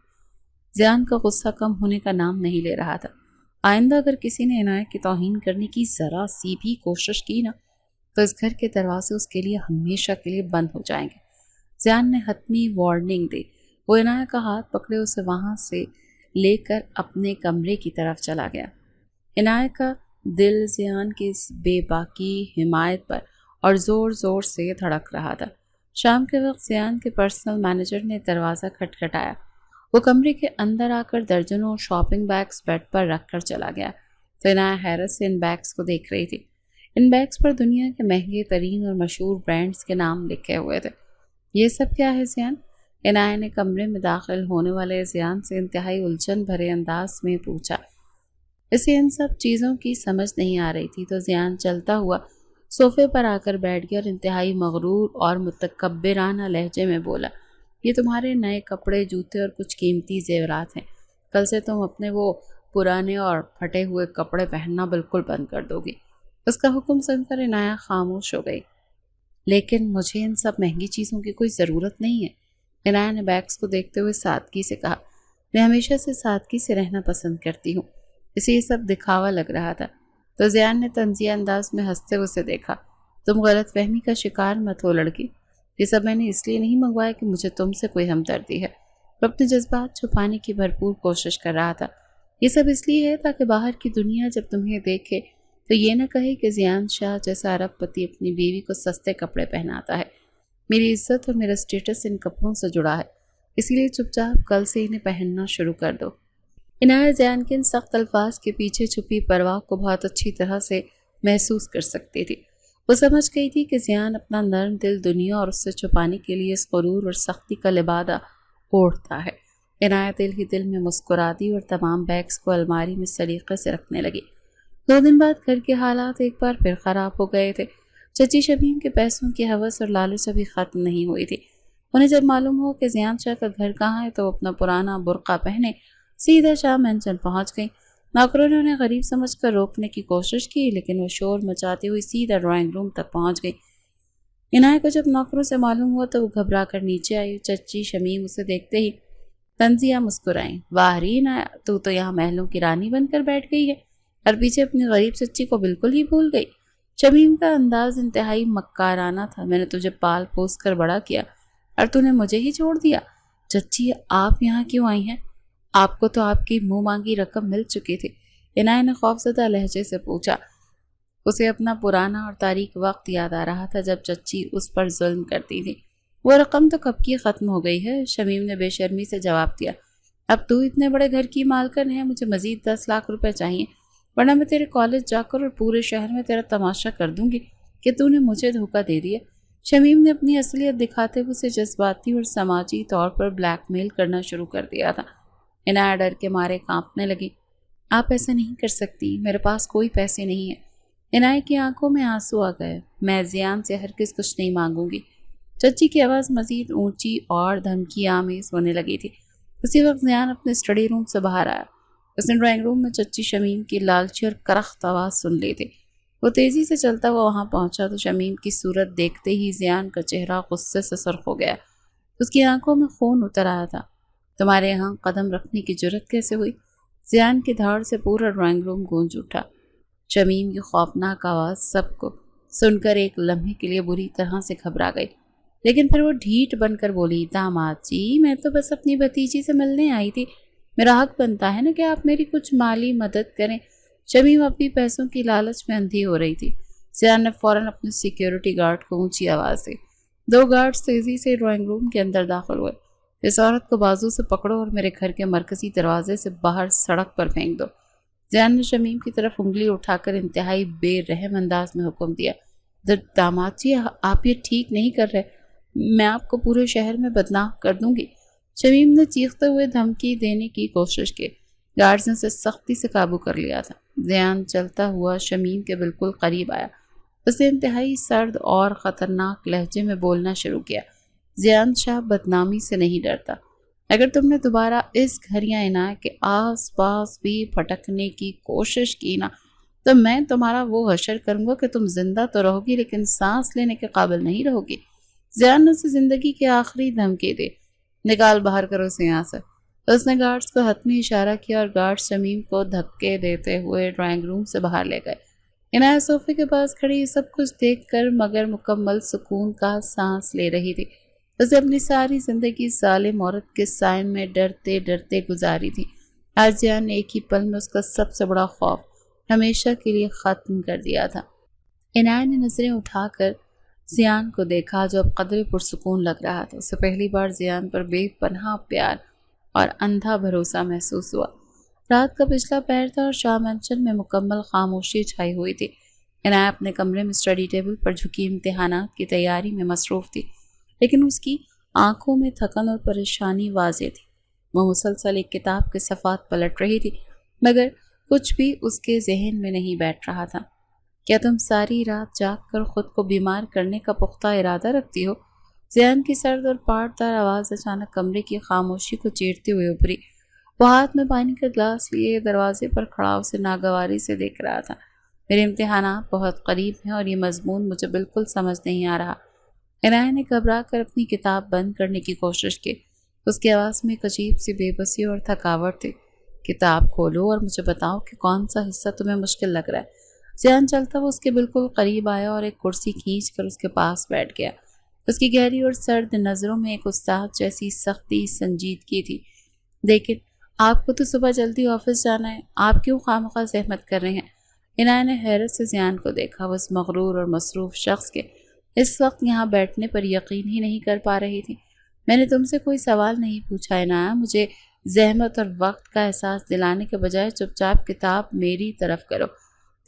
زیان کا غصہ کم ہونے کا نام نہیں لے رہا تھا۔ آئندہ اگر کسی نے عنایت کی توہین کرنے کی ذرا سی بھی کوشش کی نا تو اس گھر کے دروازے اس کے لیے ہمیشہ کے لیے بند ہو جائیں گے۔ زیان نے حتمی وارننگ دی۔ وہ عنایت کا ہاتھ پکڑے اسے وہاں سے لے کر اپنے کمرے کی طرف چلا گیا۔ عنایت کا دل زیان کی اس بے باکی حمایت پر اور زور زور سے دھڑک رہا تھا۔ شام کے وقت زیان کے پرسنل مینیجر نے دروازہ کھٹکھٹایا۔ وہ کمرے کے اندر آ کر درجنوں شاپنگ بیگز بیڈ پر رکھ کر چلا گیا۔ تو عنایت حیرت سے ان بیگز کو دیکھ رہی تھی۔ ان بیگز پر دنیا کے مہنگے ترین اور مشہور برانڈز کے نام لکھے ہوئے تھے۔ یہ سب کیا ہے زیان؟ عنایت نے کمرے میں داخل ہونے والے زیان سے انتہائی الجھن بھرے انداز میں پوچھا۔ اسے ان سب چیزوں کی سمجھ نہیں آ رہی تھی تو زیان چلتا ہوا صوفے پر آ کر بیٹھ گیا اور انتہائی مغرور اور متکبرانہ لہجے میں بولا، یہ تمہارے نئے کپڑے، جوتے اور کچھ قیمتی زیورات ہیں۔ کل سے تم اپنے وہ پرانے اور پھٹے ہوئے کپڑے پہننا بالکل بند کر دو گی۔ اس کا حکم سن کر عنایت خاموش ہو گئی۔ لیکن مجھے ان سب مہنگی چیزوں کی کوئی ضرورت نہیں ہے، عنایت نے بیگز کو دیکھتے ہوئے سادگی سے کہا۔ میں ہمیشہ سے سادگی سے رہنا پسند کرتی ہوں، اسے یہ سب دکھاوا لگ رہا تھا۔ تو زیان نے طنزیہ انداز میں ہنستے ہوئے اسے دیکھا۔ تم غلط فہمی کا شکار مت ہو لڑکی، یہ سب میں نے اس لیے نہیں منگوایا کہ مجھے تم سے کوئی ہمدردی ہے۔ وہ اپنے جذبات چھپانے کی بھرپور کوشش کر رہا تھا۔ یہ سب اس لیے ہے تاکہ باہر کی دنیا جب تمہیں دیکھے تو یہ نہ کہے کہ زیان شاہ جیسا ارب پتی اپنی بیوی کو سستے کپڑے پہناتا ہے۔ میری عزت اور میرا اسٹیٹس ان کپڑوں سے جڑا ہے، اسی لیے چپ چاپ کل سے انہیں پہننا شروع کر دو۔ عنایت زیان کے ان سخت الفاظ کے پیچھے چھپی پرواہ کو بہت اچھی طرح سے محسوس کر سکتی تھی۔ وہ سمجھ گئی تھی کہ زیان اپنا نرم دل دنیا اور اس سے چھپانے کے لیے اس غرور اور سختی کا لبادہ اوڑھتا ہے۔ عنایت دل ہی دل میں مسکرا دی اور تمام بیگز کو الماری میں سلیقے سے رکھنے لگی۔ 2 دن بعد گھر کے حالات ایک بار پھر خراب ہو گئے تھے۔ چچی شمیم کے پیسوں کی ہوس اور لالچ ابھی ختم نہیں ہوئی تھی۔ انہیں جب معلوم ہو کہ زیان شاہ کا گھر کہاں ہے تو وہ اپنا پرانا برقع پہنے سیدھا شاہ مینشن پہنچ گئی۔ نوکروں نے انہیں غریب سمجھ کر روکنے کی کوشش کی لیکن وہ شور مچاتی ہوئی سیدھا ڈرائنگ روم تک پہنچ گئی۔ عنایت کو جب نوکروں سے معلوم ہوا تو وہ گھبرا کر نیچے آئی۔ چچی شمیم اسے دیکھتے ہی طنزیہ مسکرائیں۔ واہ ری عنایت، تو یہاں محلوں کی رانی بن کر بیٹھ گئی ہے اور پیچھے اپنی غریب چچی کو بالکل ہی بھول گئی۔ شمیم کا انداز انتہائی مکارانہ تھا۔ میں نے تجھے پال پوس کر بڑا کیا اور تو نے مجھے ہی چھوڑ دیا۔ چچی آپ یہاں کیوں آئی ہیں؟ آپ کو تو آپ کی منہ مانگی رقم مل چکی تھی، عنایت نے خوفزدہ لہجے سے پوچھا۔ اسے اپنا پرانا اور تاریک وقت یاد آ رہا تھا جب چچی اس پر ظلم کرتی تھی۔ وہ رقم تو کب کی ختم ہو گئی ہے، شمیم نے بے شرمی سے جواب دیا۔ اب تو اتنے بڑے گھر کی مالکن ہے، مجھے مزید 10 لاکھ روپے چاہیے، ورنہ میں تیرے کالج جا کر اور پورے شہر میں تیرا تماشا کر دوں گی کہ تو نے مجھے دھوکہ دے دیا۔ شمیم نے اپنی اصلیت دکھاتے ہوئے اسے جذباتی اور سماجی طور پر بلیک میل کرنا شروع کر دیا تھا۔ عنایت ڈر کے مارے کانپنے لگی۔ آپ ایسا نہیں کر سکتی، میرے پاس کوئی پیسے نہیں ہیں۔ عنایت کی آنکھوں میں آنسو آ گئے۔ میں زیان سے ہرگز کچھ نہیں مانگوں گی۔ چچی کی آواز مزید اونچی اور دھمکی آمیز ہونے لگی تھی۔ اسی وقت زیان اپنے اسٹڈی روم سے باہر آیا۔ اس نے ڈرائنگ روم میں چچی شمیم کی لالچی اور کرخت آواز سن لی تھی۔ وہ تیزی سے چلتا ہوا وہاں پہنچا تو شمیم کی صورت دیکھتے ہی زیان کا چہرہ غصے سے سرخ ہو گیا۔ اس کی آنکھوں میں خون اتر آیا تھا۔ تمہارے یہاں قدم رکھنے کی جرت کیسے ہوئی؟ زیان کی دھاڑ سے پورا ڈرائنگ روم گونج اٹھا۔ شمیم کی خوفناک آواز سب کو سن کر ایک لمحے کے لیے بری طرح سے گھبرا گئی، لیکن پھر وہ ڈھیٹ بن کر بولی، داماد جی میں تو بس اپنی بھتیجی سے ملنے آئی تھی، میرا حق بنتا ہے نا کہ آپ میری کچھ مالی مدد کریں۔ شمیم اپنی پیسوں کی لالچ میں اندھی ہو رہی تھی۔ زیان نے فوراً اپنے سیکیورٹی گارڈ کو اونچی آواز دی۔ 2 گارڈز تیزی سے ڈرائنگ روم کے اندر داخل ہوئے۔ اس عورت کو بازو سے پکڑو اور میرے گھر کے مرکزی دروازے سے باہر سڑک پر پھینک دو۔ زیان نے شمیم کی طرف انگلی اٹھا کر انتہائی بے رحم انداز میں حکم دیا۔ داماد جی آپ یہ ٹھیک نہیں کر رہے، میں آپ کو پورے شہر میں بدنام کر دوں گی۔ شمیم نے چیختے ہوئے دھمکی دینے کی کوشش کی۔ گارڈز نے اسے سختی سے قابو کر لیا تھا۔ زیان چلتا ہوا شمیم کے بالکل قریب آیا۔ اسے انتہائی سرد اور خطرناک لہجے میں بولنا شروع کیا۔ زیان شاہ بدنامی سے نہیں ڈرتا۔ اگر تم نے دوبارہ اس گھر یا عنایت کے آس پاس بھی پھٹکنے کی کوشش کی نا تو میں تمہارا وہ حشر کروں گا کہ تم زندہ تو رہو گی لیکن سانس لینے کے قابل نہیں رہو گی۔ زیان نے اسے زندگی کی آخری دھمکی دی، نکال باہر کرو اسے یہاں سے۔ اس نے گارڈز کو حتمی اشارہ کیا اور گارڈز شمیم کو دھکے دیتے ہوئے ڈرائنگ روم سے باہر لے گئے۔ عنایت صوفے کے پاس کھڑی سب کچھ دیکھ کر مگر مکمل سکون کا سانس لے رہی تھی۔ اسے اپنی ساری زندگی ظالم عورت کے سائن میں ڈرتے ڈرتے گزاری تھی۔ آج زیان نے ایک ہی پل میں اس کا سب سے بڑا خوف ہمیشہ کے لیے ختم کر دیا تھا۔ عنایت نے نظریں اٹھا کر زیان کو دیکھا جو اب قدرے پرسکون لگ رہا تھا۔ اسے پہلی بار زیان پر بے پناہ پیار اور اندھا بھروسہ محسوس ہوا۔ رات کا پچھلا پہر تھا اور شاہ منشن میں مکمل خاموشی چھائی ہوئی تھی۔ عنایت اپنے کمرے میں اسٹڈی ٹیبل پر جھکی امتحانات کی تیاری میں مصروف تھی، لیکن اس کی آنکھوں میں تھکن اور پریشانی واضح تھی۔ وہ مسلسل ایک کتاب کے صفحات پلٹ رہی تھی مگر کچھ بھی اس کے ذہن میں نہیں بیٹھ رہا تھا۔ کیا تم ساری رات جاگ کر خود کو بیمار کرنے کا پختہ ارادہ رکھتی ہو؟ زیان کی سرد اور پاٹ دار آواز اچانک کمرے کی خاموشی کو چیرتے ہوئے ابھری۔ وہ ہاتھ میں پانی کا گلاس لیے دروازے پر کھڑا اسے ناگواری سے دیکھ رہا تھا۔ میرے امتحانات بہت قریب ہیں اور یہ مضمون مجھے بالکل سمجھ نہیں آ رہا۔ عنایت نے گھبرا کر اپنی کتاب بند کرنے کی کوشش کی۔ اس کی آواز میں ایک عجیب سی بے بسی اور تھکاوٹ تھی۔ کتاب کھولو اور مجھے بتاؤ کہ کون سا حصہ تمہیں مشکل لگ رہا ہے۔ زیان چلتا وہ اس کے بالکل قریب آیا اور ایک کرسی کھینچ کر اس کے پاس بیٹھ گیا۔ اس کی گہری اور سرد نظروں میں ایک استاد جیسی سختی سنجیدگی تھی۔ لیکن آپ کو تو صبح جلدی آفس جانا ہے، آپ کیوں خواہ زحمت کر رہے ہیں؟ عنایت نے حیرت سے زیان کو دیکھا۔ وہ اس مغرور اور مصروف شخص کے اس وقت یہاں بیٹھنے پر یقین ہی نہیں کر پا رہی تھی۔ میں نے تم سے کوئی سوال نہیں پوچھا عنایت، مجھے زحمت اور وقت کا احساس دلانے کے بجائے چپ چاپ کتاب میری طرف کرو۔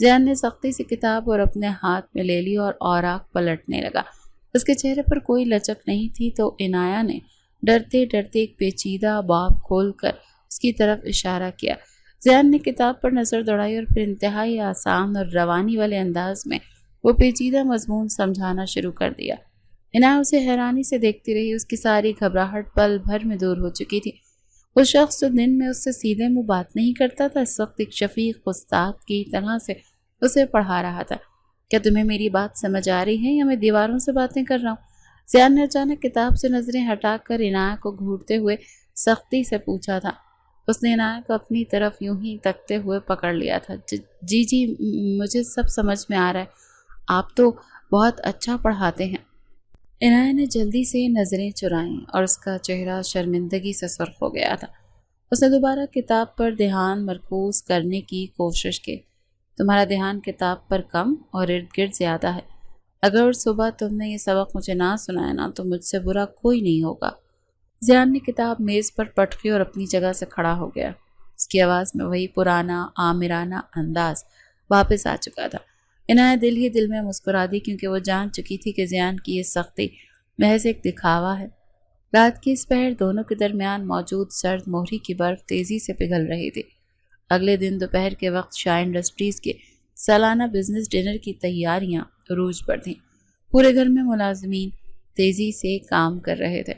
زیان نے سختی سے کتاب اور اپنے ہاتھ میں لے لی اور اوراق پلٹنے لگا۔ اس کے چہرے پر کوئی لچک نہیں تھی تو عنایت نے ڈرتے ڈرتے ایک پیچیدہ باب کھول کر اس کی طرف اشارہ کیا۔ زیان نے کتاب پر نظر دوڑائی اور پھر انتہائی آسان اور روانی والے انداز میں وہ پیچیدہ مضمون سمجھانا شروع کر دیا۔ عنایت اسے حیرانی سے دیکھتی رہی۔ اس کی ساری گھبراہٹ پل بھر میں دور ہو چکی تھی۔ وہ شخص جو دن میں اس سے سیدھے منہ بات نہیں کرتا تھا اس وقت ایک شفیق استاد کی طرح سے اسے پڑھا رہا تھا۔ کیا تمہیں میری بات سمجھ آ رہی ہے یا میں دیواروں سے باتیں کر رہا ہوں؟ زیان نے اچانک کتاب سے نظریں ہٹا کر عنایت کو گھورتے ہوئے سختی سے پوچھا تھا۔ اس نے عنایت کو اپنی طرف یوں ہی تکتے ہوئے پکڑ لیا تھا۔ جی مجھے سب سمجھ میں آ رہا ہے، آپ تو بہت اچھا پڑھاتے ہیں۔ عنایت نے جلدی سے نظریں چرائیں اور اس کا چہرہ شرمندگی سے سرخ ہو گیا تھا۔ اس نے دوبارہ کتاب پر دھیان مرکوز کرنے کی کوشش کی۔ تمہارا دھیان کتاب پر کم اور ارد گرد زیادہ ہے۔ اگر صبح تم نے یہ سبق مجھے نہ سنایا نا تو مجھ سے برا کوئی نہیں ہوگا۔ زیان نے کتاب میز پر پٹکی اور اپنی جگہ سے کھڑا ہو گیا۔ اس کی آواز میں وہی پرانا آمرانہ انداز واپس آ چکا تھا۔ عنایت دل ہی دل میں مسکرا دی کیونکہ وہ جان چکی تھی کہ زیان کی یہ سختی محض ایک دکھاوا ہے۔ رات کی اس پہر دونوں کے درمیان موجود سرد مہری کی برف تیزی سے پگھل رہی تھی۔ اگلے دن دوپہر کے وقت شاہ انڈسٹریز کے سالانہ بزنس ڈنر کی تیاریاں عروج پر تھیں۔ پورے گھر میں ملازمین تیزی سے کام کر رہے تھے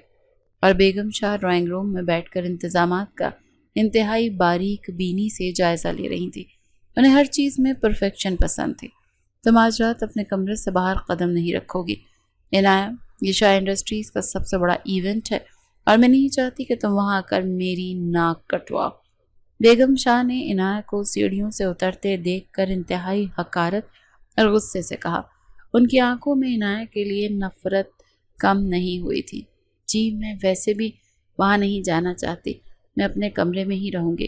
اور بیگم شاہ ڈرائنگ روم میں بیٹھ کر انتظامات کا انتہائی باریک بینی سے جائزہ لے رہی تھی۔ انہیں ہر چیز میں پرفیکشن پسند تھی۔ تم آج رات اپنے کمرے سے باہر قدم نہیں رکھو گی عنایت، یہ شاہ انڈسٹریز کا سب سے بڑا ایونٹ ہے اور میں نہیں چاہتی کہ تم وہاں آ کر میری ناک کٹواؤ۔ بیگم شاہ نے عنایت کو سیڑھیوں سے اترتے دیکھ کر انتہائی حقارت اور غصے سے کہا۔ ان کی آنکھوں میں عنایت کے لیے نفرت کم نہیں ہوئی تھی۔ جی میں ویسے بھی وہاں نہیں جانا چاہتی، میں اپنے کمرے میں ہی رہوں گی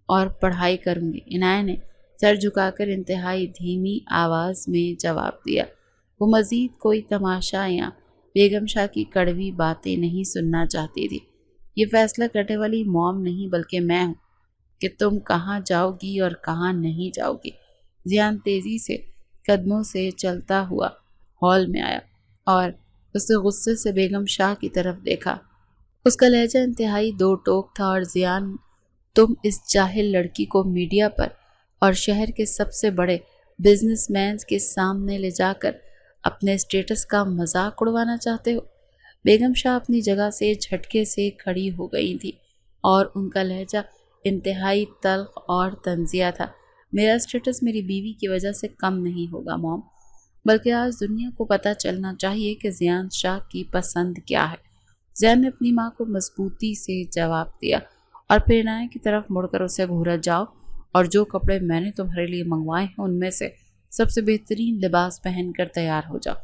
اور پڑھائی کروں گی، عنایت نے سر جھکا کر انتہائی دھیمی آواز میں جواب دیا۔ وہ مزید کوئی تماشا یا بیگم شاہ کی کڑوی باتیں نہیں سننا چاہتی تھی۔ یہ فیصلہ کرنے والی موم نہیں بلکہ میں ہوں کہ تم کہاں جاؤ گی اور کہاں نہیں جاؤ گی۔ زیان تیزی سے قدموں سے چلتا ہوا ہال میں آیا اور اس نے غصے سے بیگم شاہ کی طرف دیکھا۔ اس کا لہجہ انتہائی دو ٹوک تھا اور زیان، تم اس جاہل لڑکی کو میڈیا پر اور شہر کے سب سے بڑے بزنس مینز کے سامنے لے جا کر اپنے اسٹیٹس کا مذاق اڑوانا چاہتے ہو؟ بیگم شاہ اپنی جگہ سے جھٹکے سے کھڑی ہو گئی تھی اور ان کا لہجہ انتہائی تلخ اور طنزیہ تھا۔ میرا اسٹیٹس میری بیوی کی وجہ سے کم نہیں ہوگا موم، بلکہ آج دنیا کو پتہ چلنا چاہیے کہ زیان شاہ کی پسند کیا ہے۔ زیان نے اپنی ماں کو مضبوطی سے جواب دیا اور پھر عنایہ کی طرف مڑ کر اسے گھورا، جاؤ اور جو کپڑے میں نے تمہارے لیے منگوائے ہیں ان میں سے سب سے بہترین لباس پہن کر تیار ہو جاؤ،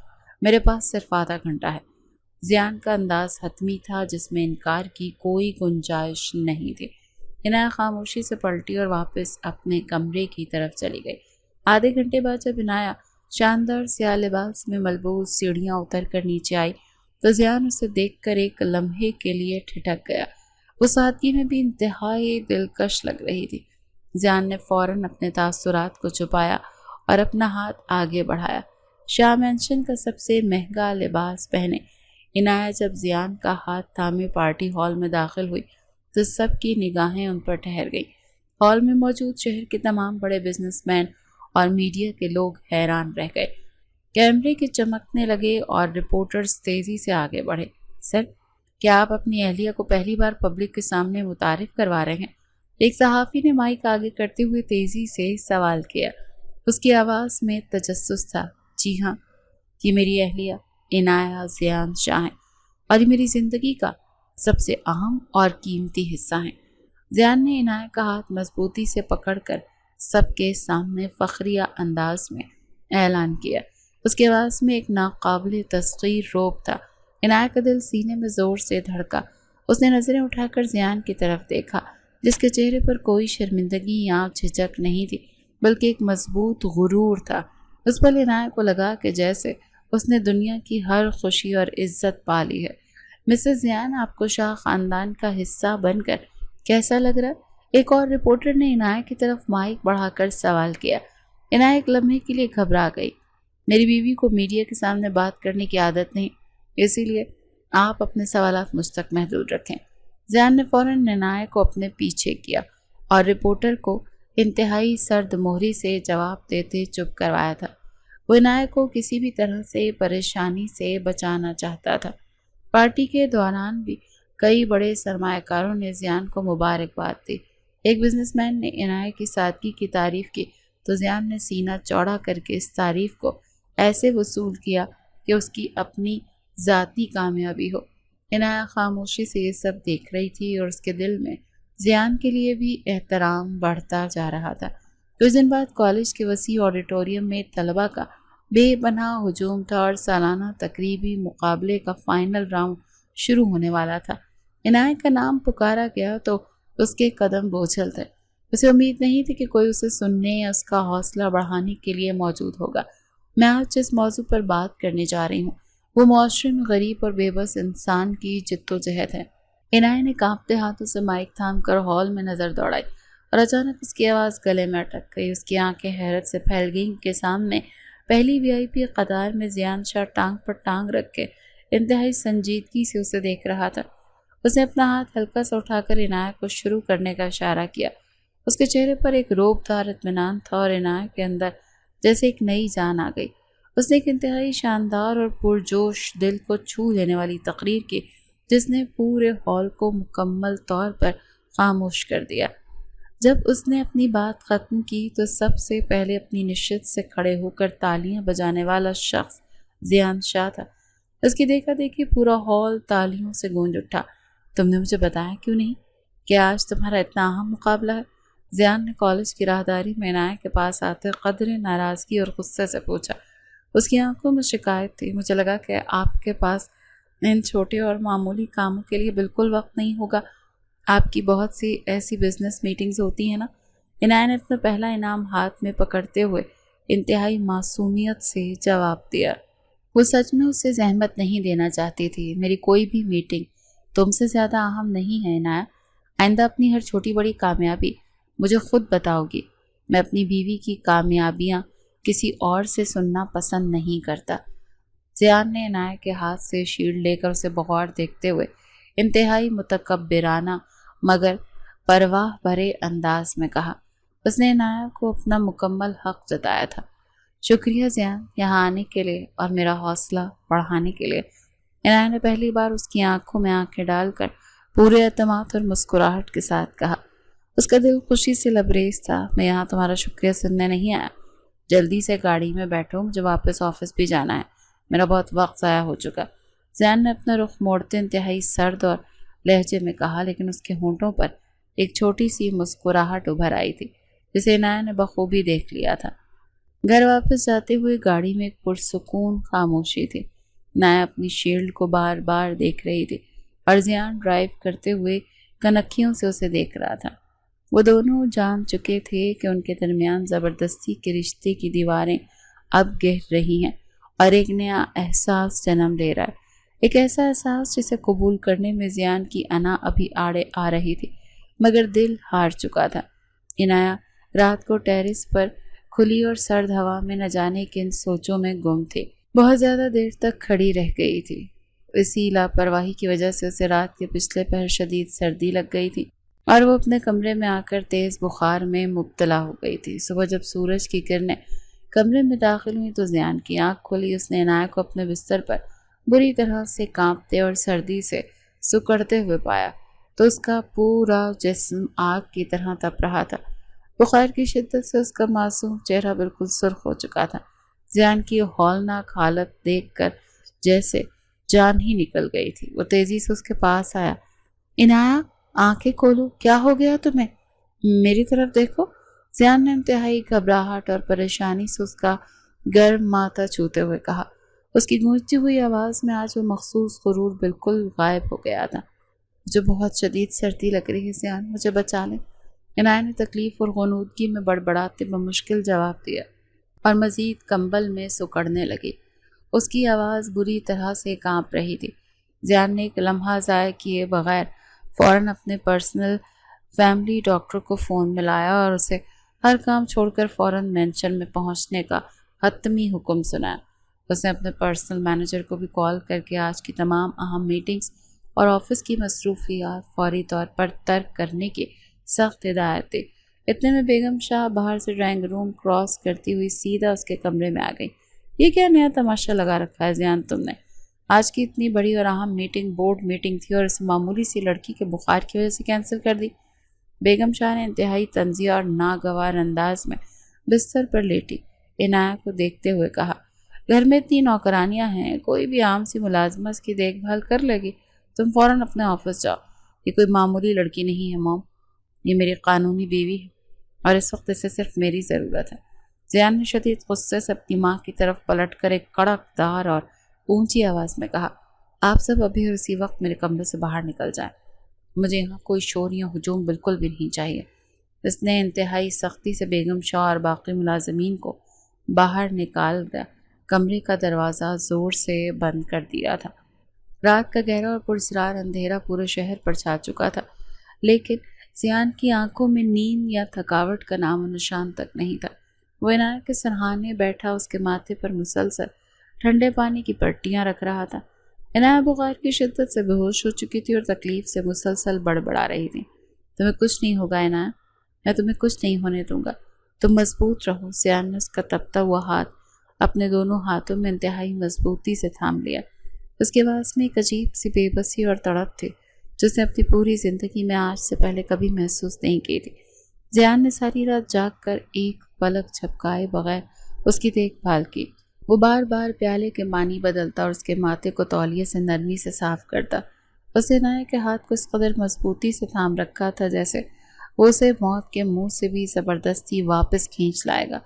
میرے پاس صرف آدھا گھنٹہ ہے۔ زیان کا انداز حتمی تھا جس میں انکار کی کوئی گنجائش نہیں تھی۔ عنایہ خاموشی سے پلٹی اور واپس اپنے کمرے کی طرف چلی گئی۔ آدھے گھنٹے بعد جب عنایہ شاندار سیاہ لباس میں ملبوس سیڑھیاں اتر کر نیچے آئی تو زیان اسے دیکھ کر ایک لمحے کے لیے ٹھٹک گیا۔ وہ سادگی میں بھی انتہائی دلکش لگ رہی تھی۔ زیان نے فوراً اپنے تاثرات کو چھپایا اور اپنا ہاتھ آگے بڑھایا۔ شاہ مینشن کا سب سے مہنگا لباس پہنے عنایہ جب زیان کا ہاتھ تھامے پارٹی ہال میں داخل ہوئی تو سب کی نگاہیں ان پر ٹھہر گئیں۔ ہال میں موجود شہر کے تمام بڑے بزنس مین اور میڈیا کے لوگ حیران رہ گئے۔ کیمرے کے چمکنے لگے اور رپورٹرز تیزی سے آگے بڑھے۔ سر، کیا آپ اپنی اہلیہ کو پہلی بار پبلک کے سامنے متعارف کروا رہے ہیں؟ ایک صحافی نے مائک آگے کرتے ہوئے تیزی سے سوال کیا۔ اس کی آواز میں تجسس تھا۔ جی ہاں، یہ میری اہلیہ عنایہ زیان شاہ ہیں اور یہ میری زندگی کا سب سے اہم اور قیمتی حصہ ہیں۔ زیان نے عنایہ کا ہاتھ مضبوطی سے پکڑ کر سب کے سامنے فخریہ انداز میں اعلان کیا۔ اس کی آواز میں ایک ناقابل تسخیر رعب تھا۔ عنایہ کا دل سینے میں زور سے دھڑکا۔ اس نے نظریں اٹھا کر زیان کی طرف دیکھا جس کے چہرے پر کوئی شرمندگی یا جھجک نہیں تھی بلکہ ایک مضبوط غرور تھا۔ اس پل عنایہ کو لگا کہ جیسے اس نے دنیا کی ہر خوشی اور عزت پا لی ہے۔ مسز زیان، آپ کو شاہ خاندان کا حصہ بن کر کیسا لگ رہا ہے؟ ایک اور رپورٹر نے عنایہ کی طرف مائک بڑھا کر سوال کیا۔ عنایہ ایک لمحے کے لیے گھبرا گئی۔ میری بیوی کو میڈیا کے سامنے بات کرنے کی عادت نہیں، اسی لیے آپ اپنے سوالات مجھ تک محدود رکھیں۔ زیان نے فوراً عنایہ کو اپنے پیچھے کیا اور رپورٹر کو انتہائی سرد مہری سے جواب دیتے چپ کروایا تھا۔ وہ عنایہ کو کسی بھی طرح سے پریشانی سے بچانا چاہتا تھا۔ پارٹی کے دوران بھی کئی بڑے سرمایہ کاروں نے زیان کو مبارکباد دی۔ ایک بزنس مین نے عنایہ کی سادگی کی تعریف کی تو زیان نے سینہ چوڑا کر کے اس تعریف کو ایسے وصول کیا کہ اس کی اپنی ذاتی کامیابی ہو۔ عنایہ خاموشی سے یہ سب دیکھ رہی تھی اور اس کے دل میں زیان کے لیے بھی احترام بڑھتا جا رہا تھا۔ کچھ دن بعد کالج کے وسیع آڈیٹوریم میں طلباء کا بے پناہ ہجوم تھا اور سالانہ تقریبی مقابلے کا فائنل راؤنڈ شروع ہونے والا تھا۔ عنایہ کا نام پکارا گیا تو اس کے قدم بوجھل تھے۔ اسے امید نہیں تھی کہ کوئی اسے سننے یا اس کا حوصلہ بڑھانے کے لیے موجود ہوگا۔ میں آج جس موضوع پر بات کرنے جا رہی ہوں وہ معاشرے میں غریب اور بے بس انسان کی جدوجہد ہے۔ عنایہ نے کانپتے ہاتھوں سے مائک تھام کر ہال میں نظر دوڑائی اور اچانک اس کی آواز گلے میں اٹک گئی۔ اس کی آنکھیں حیرت سے پھیل گئیں کہ سامنے پہلی وی آئی پی قطار میں زیان شاہ ٹانگ پر ٹانگ رکھ کے انتہائی سنجیدگی سے اسے دیکھ رہا تھا۔ اس نے اپنا ہاتھ ہلکا سا اٹھا کر عنایہ کو شروع کرنے کا اشارہ کیا۔ اس کے چہرے پر ایک روب دار اطمینان تھا اور عنایہ کے اندر جیسے ایک نئی جان آ گئی۔ اس نے ایک انتہائی شاندار اور پرجوش دل کو چھو لینے والی تقریر کی جس نے پورے ہال کو مکمل طور پر خاموش کر دیا۔ جب اس نے اپنی بات ختم کی تو سب سے پہلے اپنی نشست سے کھڑے ہو کر تالیاں بجانے والا شخص زیان شاہ تھا۔ اس کی دیکھا دیکھی پورا ہال تالیوں سے گونج اٹھا۔ تم نے مجھے بتایا کیوں نہیں کہ آج تمہارا اتنا اہم مقابلہ ہے؟ زیان نے کالج کی راہداری میں عنایہ کے پاس آتے قدرے ناراضگی اور غصے سے پوچھا۔ اس کی آنکھوں میں شکایت تھی۔ مجھے لگا کہ آپ کے پاس ان چھوٹے اور معمولی کاموں کے لیے بالکل وقت نہیں ہوگا۔ آپ کی بہت سی ایسی بزنس میٹنگز ہوتی ہیں نا؟ عنایہ نے اپنا پہلا انعام ہاتھ میں پکڑتے ہوئے انتہائی معصومیت سے جواب دیا۔ وہ سچ میں اسے زحمت نہیں دینا چاہتی تھی۔ میری کوئی بھی میٹنگ تم سے زیادہ اہم نہیں ہے عنایہ۔ آئندہ اپنی ہر چھوٹی بڑی کامیابی مجھے خود بتاؤ گی۔ میں اپنی بیوی کی کامیابیاں کسی اور سے سننا پسند نہیں کرتا۔ زیان نے عنایہ کے ہاتھ سے شیلڈ لے کر اسے بغور دیکھتے ہوئے انتہائی متکبرانہ مگر پرواہ بھرے انداز میں کہا۔ اس نے عنایہ کو اپنا مکمل حق جتایا تھا۔ شکریہ زیان، یہاں آنے کے لیے اور میرا حوصلہ بڑھانے کے لیے۔ عنایہ نے پہلی بار اس کی آنکھوں میں آنکھیں ڈال کر پورے اعتماد اور مسکراہٹ کے ساتھ کہا۔ اس کا دل خوشی سے لبریز تھا۔ میں یہاں تمہارا شکریہ سننے نہیں آیا، جلدی سے گاڑی میں بیٹھو، مجھے واپس آفس بھی جانا ہے، میرا بہت وقت ضائع ہو چکا۔ زیان نے اپنا رخ موڑتے انتہائی سرد اور لہجے میں کہا، لیکن اس کے ہونٹوں پر ایک چھوٹی سی مسکراہٹ ابھر آئی تھی جسے عنایہ نے بخوبی دیکھ لیا تھا۔ گھر واپس جاتے ہوئے گاڑی میں ایک پرسکون خاموشی تھی۔ عنایہ اپنی شیلڈ کو بار بار دیکھ رہی تھی اور زیان ڈرائیو کرتے ہوئے کنکھیوں سے اسے دیکھ رہا تھا۔ وہ دونوں جان چکے تھے کہ ان کے درمیان زبردستی کے رشتے کی دیواریں اب گر رہی ہیں اور ایک نیا احساس جنم لے رہا ہے، ایک ایسا احساس جسے قبول کرنے میں زیان کی انا ابھی آڑے آ رہی تھی مگر دل ہار چکا تھا۔ عنایہ رات کو ٹیرس پر کھلی اور سرد ہوا میں نہ جانے کن سوچوں میں گم تھی۔ بہت زیادہ دیر تک کھڑی رہ گئی تھی۔ اسی لاپرواہی کی وجہ سے اسے رات کے پچھلے پہر شدید سردی لگ گئی تھی اور وہ اپنے کمرے میں آ کر تیز بخار میں مبتلا ہو گئی تھی۔ صبح جب سورج کی کرنیں کمرے میں داخل ہوئی تو زیان کی آنکھ کھلی۔ اس نے عنایہ کو اپنے بستر پر بری طرح سے کانپتے اور سردی سے سکڑتے ہوئے پایا تو اس کا پورا جسم آگ کی طرح تپ رہا تھا۔ بخار کی شدت سے اس کا معصوم چہرہ بالکل سرخ ہو چکا تھا۔ زیان کی ہولناک حالت دیکھ کر جیسے جان ہی نکل گئی تھی۔ وہ تیزی سے اس کے پاس آیا۔ عنایہ، آنکھیں کھولو، کیا ہو گیا تمہیں؟ میری طرف دیکھو۔ زیان نے انتہائی گھبراہٹ اور پریشانی سے اس کا گرم ماتھا چھوتے ہوئے کہا۔ اس کی گونجتی ہوئی آواز میں آج وہ مخصوص غرور بالکل غائب ہو گیا تھا۔ مجھے بہت شدید سردی لگ رہی ہے زیان، مجھے بچا لیں۔ عنایہ نے تکلیف اور غنودگی میں بڑبڑاتے بمشکل جواب دیا اور مزید کمبل میں سکڑنے لگی۔ اس کی آواز بری طرح سے کانپ رہی تھی۔ زیان نے ایک لمحہ ضائع کیے بغیر فوراً اپنے پرسنل فیملی ڈاکٹر کو فون ملایا اور اسے ہر کام چھوڑ کر فوراً مینشن میں پہنچنے کا حتمی حکم سنایا۔ اس نے اپنے پرسنل مینیجر کو بھی کال کر کے آج کی تمام اہم میٹنگز اور آفس کی مصروفیات فوری طور پر ترک کرنے کی سخت ہدایت دی۔ اتنے میں بیگم شاہ باہر سے ڈرائنگ روم کراس کرتی ہوئی سیدھا اس کے کمرے میں آ گئی۔ یہ کیا نیا تماشا لگا رکھا ہے زیان تم نے؟ آج کی اتنی بڑی اور اہم میٹنگ بورڈ میٹنگ تھی اور اسے معمولی سی لڑکی کے بخار کی وجہ سے کینسل کر دی۔ بیگم شاہ نے انتہائی طنزیہ اور ناگوار انداز میں بستر پر لیٹی عنایہ کو دیکھتے ہوئے کہا، گھر میں اتنی نوکرانیاں ہیں، کوئی بھی عام سی ملازمت کی دیکھ بھال کر لے گی، تم فوراً اپنے آفس جاؤ۔ یہ کوئی معمولی لڑکی نہیں ہے موم، یہ میری قانونی بیوی ہے اور اس وقت اسے صرف میری ضرورت ہے۔ زیان نے شدید غصے سے اپنی ماں کی طرف پلٹ کر ایک کڑک دار اور اونچی آواز میں کہا، آپ سب ابھی اور اسی وقت میرے کمرے سے باہر نکل جائیں، مجھے یہاں کوئی شور یا ہجوم بالکل بھی نہیں چاہیے۔ اس نے انتہائی سختی سے بیگم شاہ اور باقی ملازمین کو باہر نکال دیا، کمرے کا دروازہ زور سے بند کر دیا تھا۔ رات کا گہرا اور پراسرار اندھیرا پورے شہر پر چھا چکا تھا، لیکن زیان کی آنکھوں میں نیند یا تھکاوٹ کا نام و نشان تک نہیں تھا۔ وہ عنایہ کے سرہانے بیٹھا اس کے ماتھے پر مسلسل ٹھنڈے پانی کی پٹیاں رکھ رہا تھا۔ عنایہ بخار کی شدت سے بے ہوش ہو چکی تھی اور تکلیف سے مسلسل بڑبڑا رہی تھی۔ تمہیں کچھ نہیں ہوگا عنایہ، میں تمہیں کچھ نہیں ہونے دوں گا، تم مضبوط رہو۔ زیان نے اس کا تپتا ہوا ہاتھ اپنے دونوں ہاتھوں میں انتہائی مضبوطی سے تھام لیا۔ اس کے پاس میں ایک عجیب سی بے بسی اور تڑپ تھی جس نے اپنی پوری زندگی میں آج سے پہلے کبھی محسوس نہیں کی تھی۔ زیان نے ساری رات جاگ کر ایک پلک جھپکائے بغیر اس کی دیکھ بھال کی۔ وہ بار بار پیالے کے پانی بدلتا اور اس کے ماتھے کو تولیے سے نرمی سے صاف کرتا۔ اس نے عنایہ کے ہاتھ کو اس قدر مضبوطی سے تھام رکھا تھا جیسے وہ اسے موت کے منہ سے بھی زبردستی واپس کھینچ لائے گا۔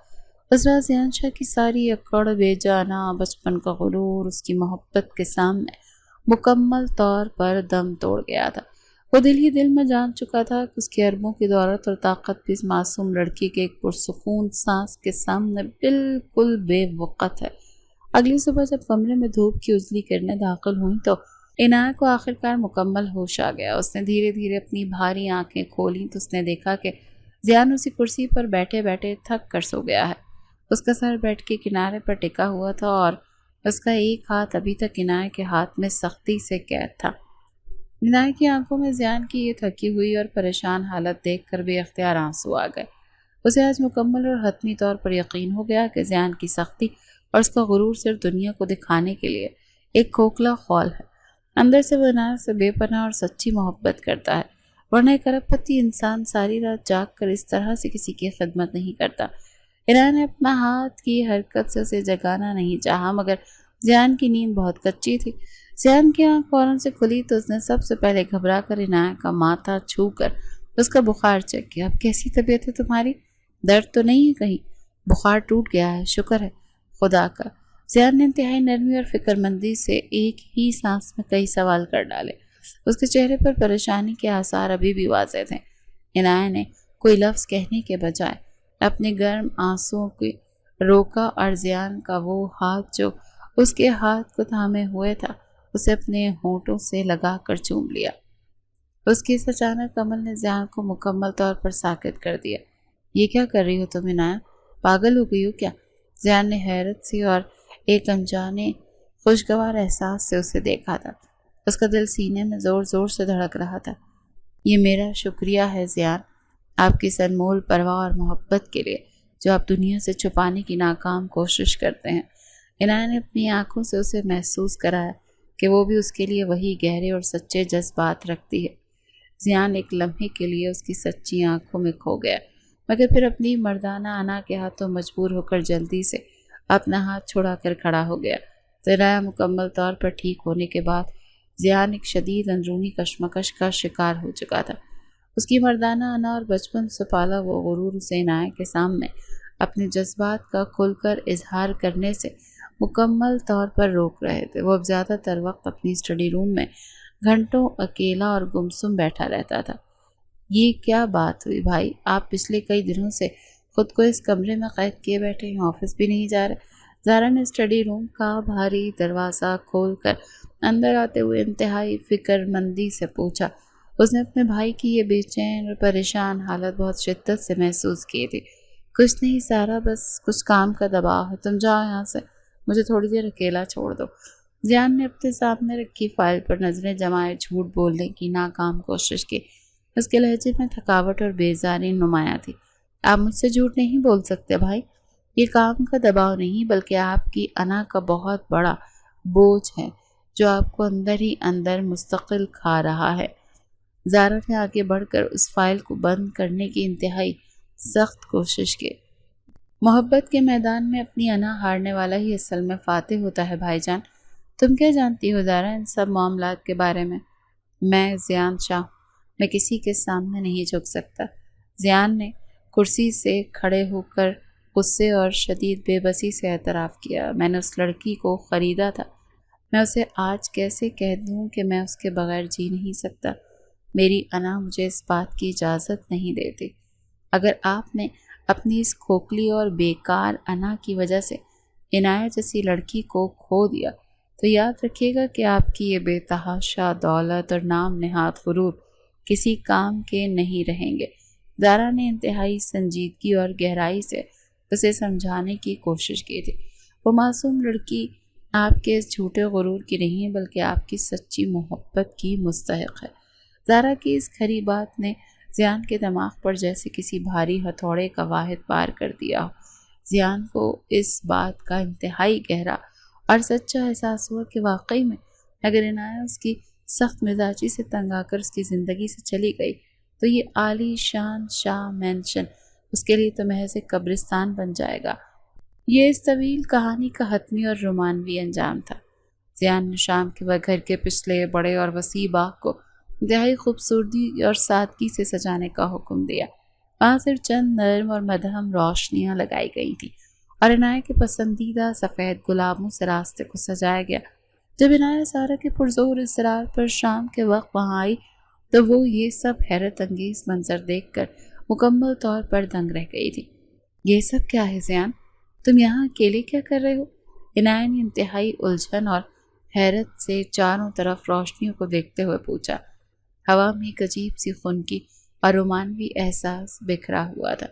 اس رات زیان شاہ کی ساری اکڑ، بے جانا بچپن کا غرور اس کی محبت کے سامنے مکمل طور پر دم توڑ گیا تھا۔ وہ دل ہی دل میں جان چکا تھا کہ اس کی اربوں کی دولت اور طاقت بھی اس معصوم لڑکی کے ایک پرسکون سانس کے سامنے بالکل بے وقت ہے۔ اگلی صبح جب کمرے میں دھوپ کی اجلی کرنیں داخل ہوئیں تو عنایہ کو آخرکار مکمل ہوش آ گیا۔ اس نے دھیرے دھیرے اپنی بھاری آنکھیں کھولیں تو اس نے دیکھا کہ زیان اسی کرسی پر بیٹھے بیٹھے تھک کر سو گیا ہے۔ اس کا سر بیٹھ کے کنارے پر ٹکا ہوا تھا اور اس کا ایک ہاتھ ابھی تک عنایہ کے ہاتھ میں سختی سے قید تھا۔ عنایہ کی آنکھوں میں زیان کی یہ تھکی ہوئی اور پریشان حالت دیکھ کر بے اختیار آنسو آ گئے۔ اسے آج مکمل اور حتمی طور پر یقین ہو گیا کہ زیان کی سختی اور اس کا غرور صرف دنیا کو دکھانے کے لیے ایک کھوکھلا خول ہے اندر سے وہ عنایہ سے بے پناہ اور سچی محبت کرتا ہے، ورنہ ایک ارب پتی انسان ساری رات جاگ کر اس طرح سے کسی کی خدمت نہیں کرتا۔ عنایہ نے اپنا ہاتھ کی حرکت سے اسے جگانا نہیں چاہا، مگر زیان کی نیند بہت کچی تھی۔ زیان کی آنکھ فوراً سے کھلی تو اس نے سب سے پہلے گھبرا کر عنایہ کا ماتھا چھو کر اس کا بخار چیک کیا۔ اب کیسی طبیعت ہے تمہاری؟ درد تو نہیں ہے کہیں؟ بخار ٹوٹ گیا ہے، شکر ہے خدا کا۔ زیان نے انتہائی نرمی اور فکر مندی سے ایک ہی سانس میں کئی سوال کر ڈالے۔ اس کے چہرے پر پریشانی کے آثار ابھی بھی واضح تھے۔ عنایہ نے کوئی لفظ کہنے کے بجائے اپنے گرم آنسوؤں کو روکا اور زیان کا وہ ہاتھ جو اس کے ہاتھ کو تھامے ہوئے تھا اسے اپنے ہونٹوں سے لگا کر چوم لیا۔ اس کی اس اچانک عمل نے زیان کو مکمل طور پر ساکت کر دیا۔ یہ کیا کر رہی ہو تم عنایہ؟ پاگل ہو گئی ہو کیا؟ زیان نے حیرت سے اور ایک انجانے خوشگوار احساس سے اسے دیکھا تھا۔ اس کا دل سینے میں زور زور سے دھڑک رہا تھا۔ یہ میرا شکریہ ہے زیان، آپ کی اس انمول پرواہ اور محبت کے لیے جو آپ دنیا سے چھپانے کی ناکام کوشش کرتے ہیں۔ عنایہ نے اپنی آنکھوں سے اسے محسوس کرایا کہ وہ بھی اس کے لیے وہی گہرے اور سچے جذبات رکھتی ہے۔ زیان ایک لمحے کے لیے اس کی سچی آنکھوں میں کھو گیا، مگر پھر اپنی مردانہ انا کے ہاتھوں مجبور ہو کر جلدی سے اپنا ہاتھ چھڑا کر کھڑا ہو گیا۔ عنایہ مکمل طور پر ٹھیک ہونے کے بعد زیان ایک شدید اندرونی کشمکش کا شکار ہو چکا تھا۔ اس کی مردانہ انا اور بچپن سے پالا وہ غرور اسے عنایہ کے سامنے اپنے جذبات کا کھل کر اظہار کرنے سے مکمل طور پر روک رہے تھے۔ وہ اب زیادہ تر وقت اپنی اسٹڈی روم میں گھنٹوں اکیلا اور گمسم بیٹھا رہتا تھا۔ یہ کیا بات ہوئی بھائی؟ آپ پچھلے کئی دنوں سے خود کو اس کمرے میں قید کیے بیٹھے ہیں، آفس بھی نہیں جا رہے؟ زارا نے اسٹڈی روم کا بھاری دروازہ کھول کر اندر آتے ہوئے انتہائی فکر مندی سے پوچھا۔ اس نے اپنے بھائی کی یہ بے چین اور پریشان حالت بہت شدت سے محسوس کی تھی۔ کچھ نہیں سارا، بس کچھ کام کا دباؤ ہے، تم جاؤ یہاں سے، مجھے تھوڑی دیر اکیلا چھوڑ دو۔ زیان نے اپنے سامنے رکھی فائل پر نظریں جمائے جھوٹ بولنے کی ناکام کوشش کی۔ اس کے لہجے میں تھکاوٹ اور بیزاری نمایاں تھی۔ آپ مجھ سے جھوٹ نہیں بول سکتے بھائی، یہ کام کا دباؤ نہیں بلکہ آپ کی انا کا بہت بڑا بوجھ ہے جو آپ کو اندر ہی اندر مستقل کھا رہا ہے۔ زارا نے آگے بڑھ کر اس فائل کو بند کرنے کی انتہائی سخت کوشش کی۔ محبت کے میدان میں اپنی انا ہارنے والا ہی اصل میں فاتح ہوتا ہے بھائی جان۔ تم کیا جانتی ہو زارا ان سب معاملات کے بارے میں؟ میں زیان شاہ، میں کسی کے سامنے نہیں جھک سکتا۔ زیان نے کرسی سے کھڑے ہو کر غصے اور شدید بے بسی سے اعتراف کیا۔ میں نے اس لڑکی کو خریدا تھا، میں اسے آج کیسے کہہ دوں کہ میں اس کے بغیر جی نہیں سکتا؟ میری انا مجھے اس بات کی اجازت نہیں دیتی۔ اگر آپ نے اپنی اس کھوکھلی اور بیکار انا کی وجہ سے عنایہ جیسی لڑکی کو کھو دیا تو یاد رکھیے گا کہ آپ کی یہ بے تحاشا دولت اور نام نہاد غرور کسی کام کے نہیں رہیں گے۔ زارا نے انتہائی سنجیدگی اور گہرائی سے اسے سمجھانے کی کوشش کی تھی۔ وہ معصوم لڑکی آپ کے اس جھوٹے غرور کی نہیں بلکہ آپ کی سچی محبت کی مستحق ہے۔ زارا کی اس کھری بات نے زیان کے دماغ پر جیسے کسی بھاری ہتھوڑے کا واحد پار کر دیا ہو۔ زیان کو اس بات کا انتہائی گہرا اور سچا احساس ہوا کہ واقعی میں اگر عنایہ اس کی سخت مزاجی سے تنگ آ کر اس کی زندگی سے چلی گئی تو یہ عالی شان شاہ مینشن اس کے لیے تو محض ایک قبرستان بن جائے گا۔ یہ اس طویل کہانی کا حتمی اور رومانوی انجام تھا۔ زیان نے شام کے وقت گھر کے پچھلے بڑے اور وسیع باغ کو انتہائی خوبصورتی اور سادگی سے سجانے کا حکم دیا۔ وہاں صرف چند نرم اور مدھم روشنیاں لگائی گئی تھیں اور عنایہ کے پسندیدہ سفید گلابوں سے راستے کو سجایا گیا۔ جب عنایہ سارا کے پرزور اصرار پر شام کے وقت وہاں آئی تو وہ یہ سب حیرت انگیز منظر دیکھ کر مکمل طور پر دنگ رہ گئی تھی۔ یہ سب کیا ہے زیان؟ تم یہاں اکیلے کیا کر رہے ہو؟ عنایہ نے انتہائی الجھن اور حیرت سے چاروں طرف روشنیوں کو دیکھتے ہوئے پوچھا۔ ہوا میں ایک عجیب سی خنکی اور رومانوی احساس بکھرا ہوا تھا۔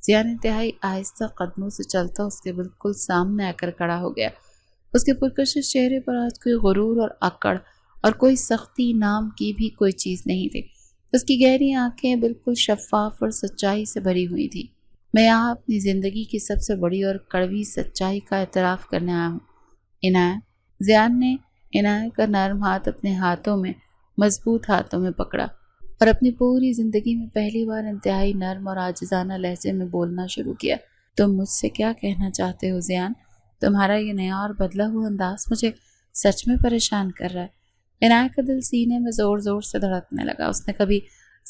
زیان انتہائی آہستہ قدموں سے چلتا اس کے بالکل سامنے آ کر کھڑا ہو گیا۔ اس کے پرکشش چہرے پر آج کوئی غرور اور اکڑ اور کوئی سختی نام کی بھی کوئی چیز نہیں تھی۔ اس کی گہری آنکھیں بالکل شفاف اور سچائی سے بھری ہوئی تھیں۔ میں یہاں اپنی زندگی کی سب سے بڑی اور کڑوی سچائی کا اعتراف کرنے آیا ہوں عنایہ۔ زیان نے عنایت کا نرم ہاتھ اپنے ہاتھوں میں مضبوط ہاتھوں میں پکڑا اور اپنی پوری زندگی میں پہلی بار انتہائی نرم اور عاجزانہ لہجے میں بولنا شروع کیا۔ تم مجھ سے کیا کہنا چاہتے ہو زیان؟ تمہارا یہ نیا اور بدلا ہوا انداز مجھے سچ میں پریشان کر رہا ہے۔ عنایت کا دل سینے میں زور زور سے دھڑکنے لگا۔ اس نے کبھی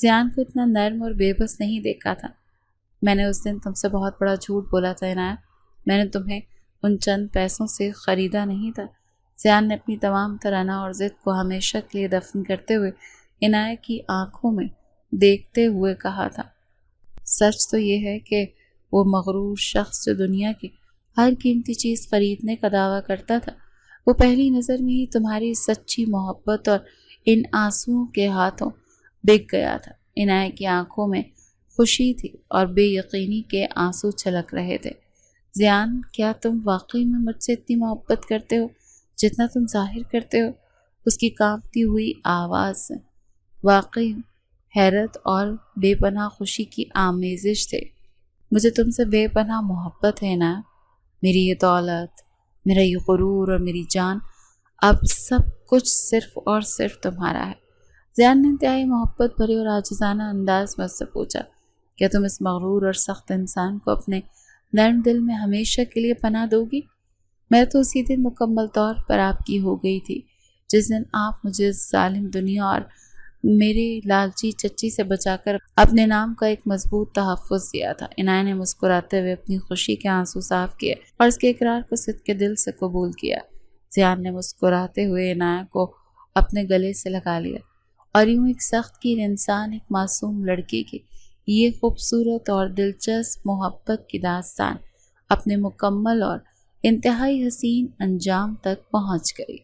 زیان کو اتنا نرم اور بے بس نہیں دیکھا تھا۔ میں نے اس دن تم سے بہت بڑا جھوٹ بولا تھا عنایت، میں نے تمہیں ان چند پیسوں سے خریدا نہیں تھا۔ زیان نے اپنی تمام ترانہ اور ضد کو ہمیشہ کے لیے دفن کرتے ہوئے عنایت کی آنکھوں میں دیکھتے ہوئے کہا تھا۔ سچ تو یہ ہے کہ وہ مغرور شخص جو دنیا کی ہر قیمتی چیز خریدنے کا دعویٰ کرتا تھا، وہ پہلی نظر میں ہی تمہاری سچی محبت اور ان آنسوؤں کے ہاتھوں بک گیا تھا۔ عنایت کی آنکھوں میں خوشی تھی اور بے یقینی کے آنسو چھلک رہے تھے۔ زیان، کیا تم واقعی میں مجھ سے اتنی محبت کرتے ہو جتنا تم ظاہر کرتے ہو؟ اس کی کانپتی ہوئی آواز سے واقعی حیرت اور بے پناہ خوشی کی آمیزش تھے۔ مجھے تم سے بے پناہ محبت ہے نا، میری یہ دولت، میرا یہ غرور اور میری جان، اب سب کچھ صرف اور صرف تمہارا ہے۔ زیان نے انتہائی محبت بھرے اور عاجزانہ انداز میں اس سے پوچھا، کیا تم اس مغرور اور سخت انسان کو اپنے نرم دل میں ہمیشہ کے لیے پناہ دو گی؟ میں تو اسی دن مکمل طور پر آپ کی ہو گئی تھی جس دن آپ مجھے ظالم دنیا اور میرے لالچی چچی سے بچا کر اپنے نام کا ایک مضبوط تحفظ دیا تھا۔ عنایت نے مسکراتے ہوئے اپنی خوشی کے آنسو صاف کیے اور اس کے اقرار کو صدقے دل سے قبول کیا۔ زیان نے مسکراتے ہوئے عنایت کو اپنے گلے سے لگا لیا اور یوں ایک سخت گیر انسان ایک معصوم لڑکی کی یہ خوبصورت اور دلچسپ محبت کی داستان اپنے مکمل اور انتہائی حسین انجام تک پہنچ گئی۔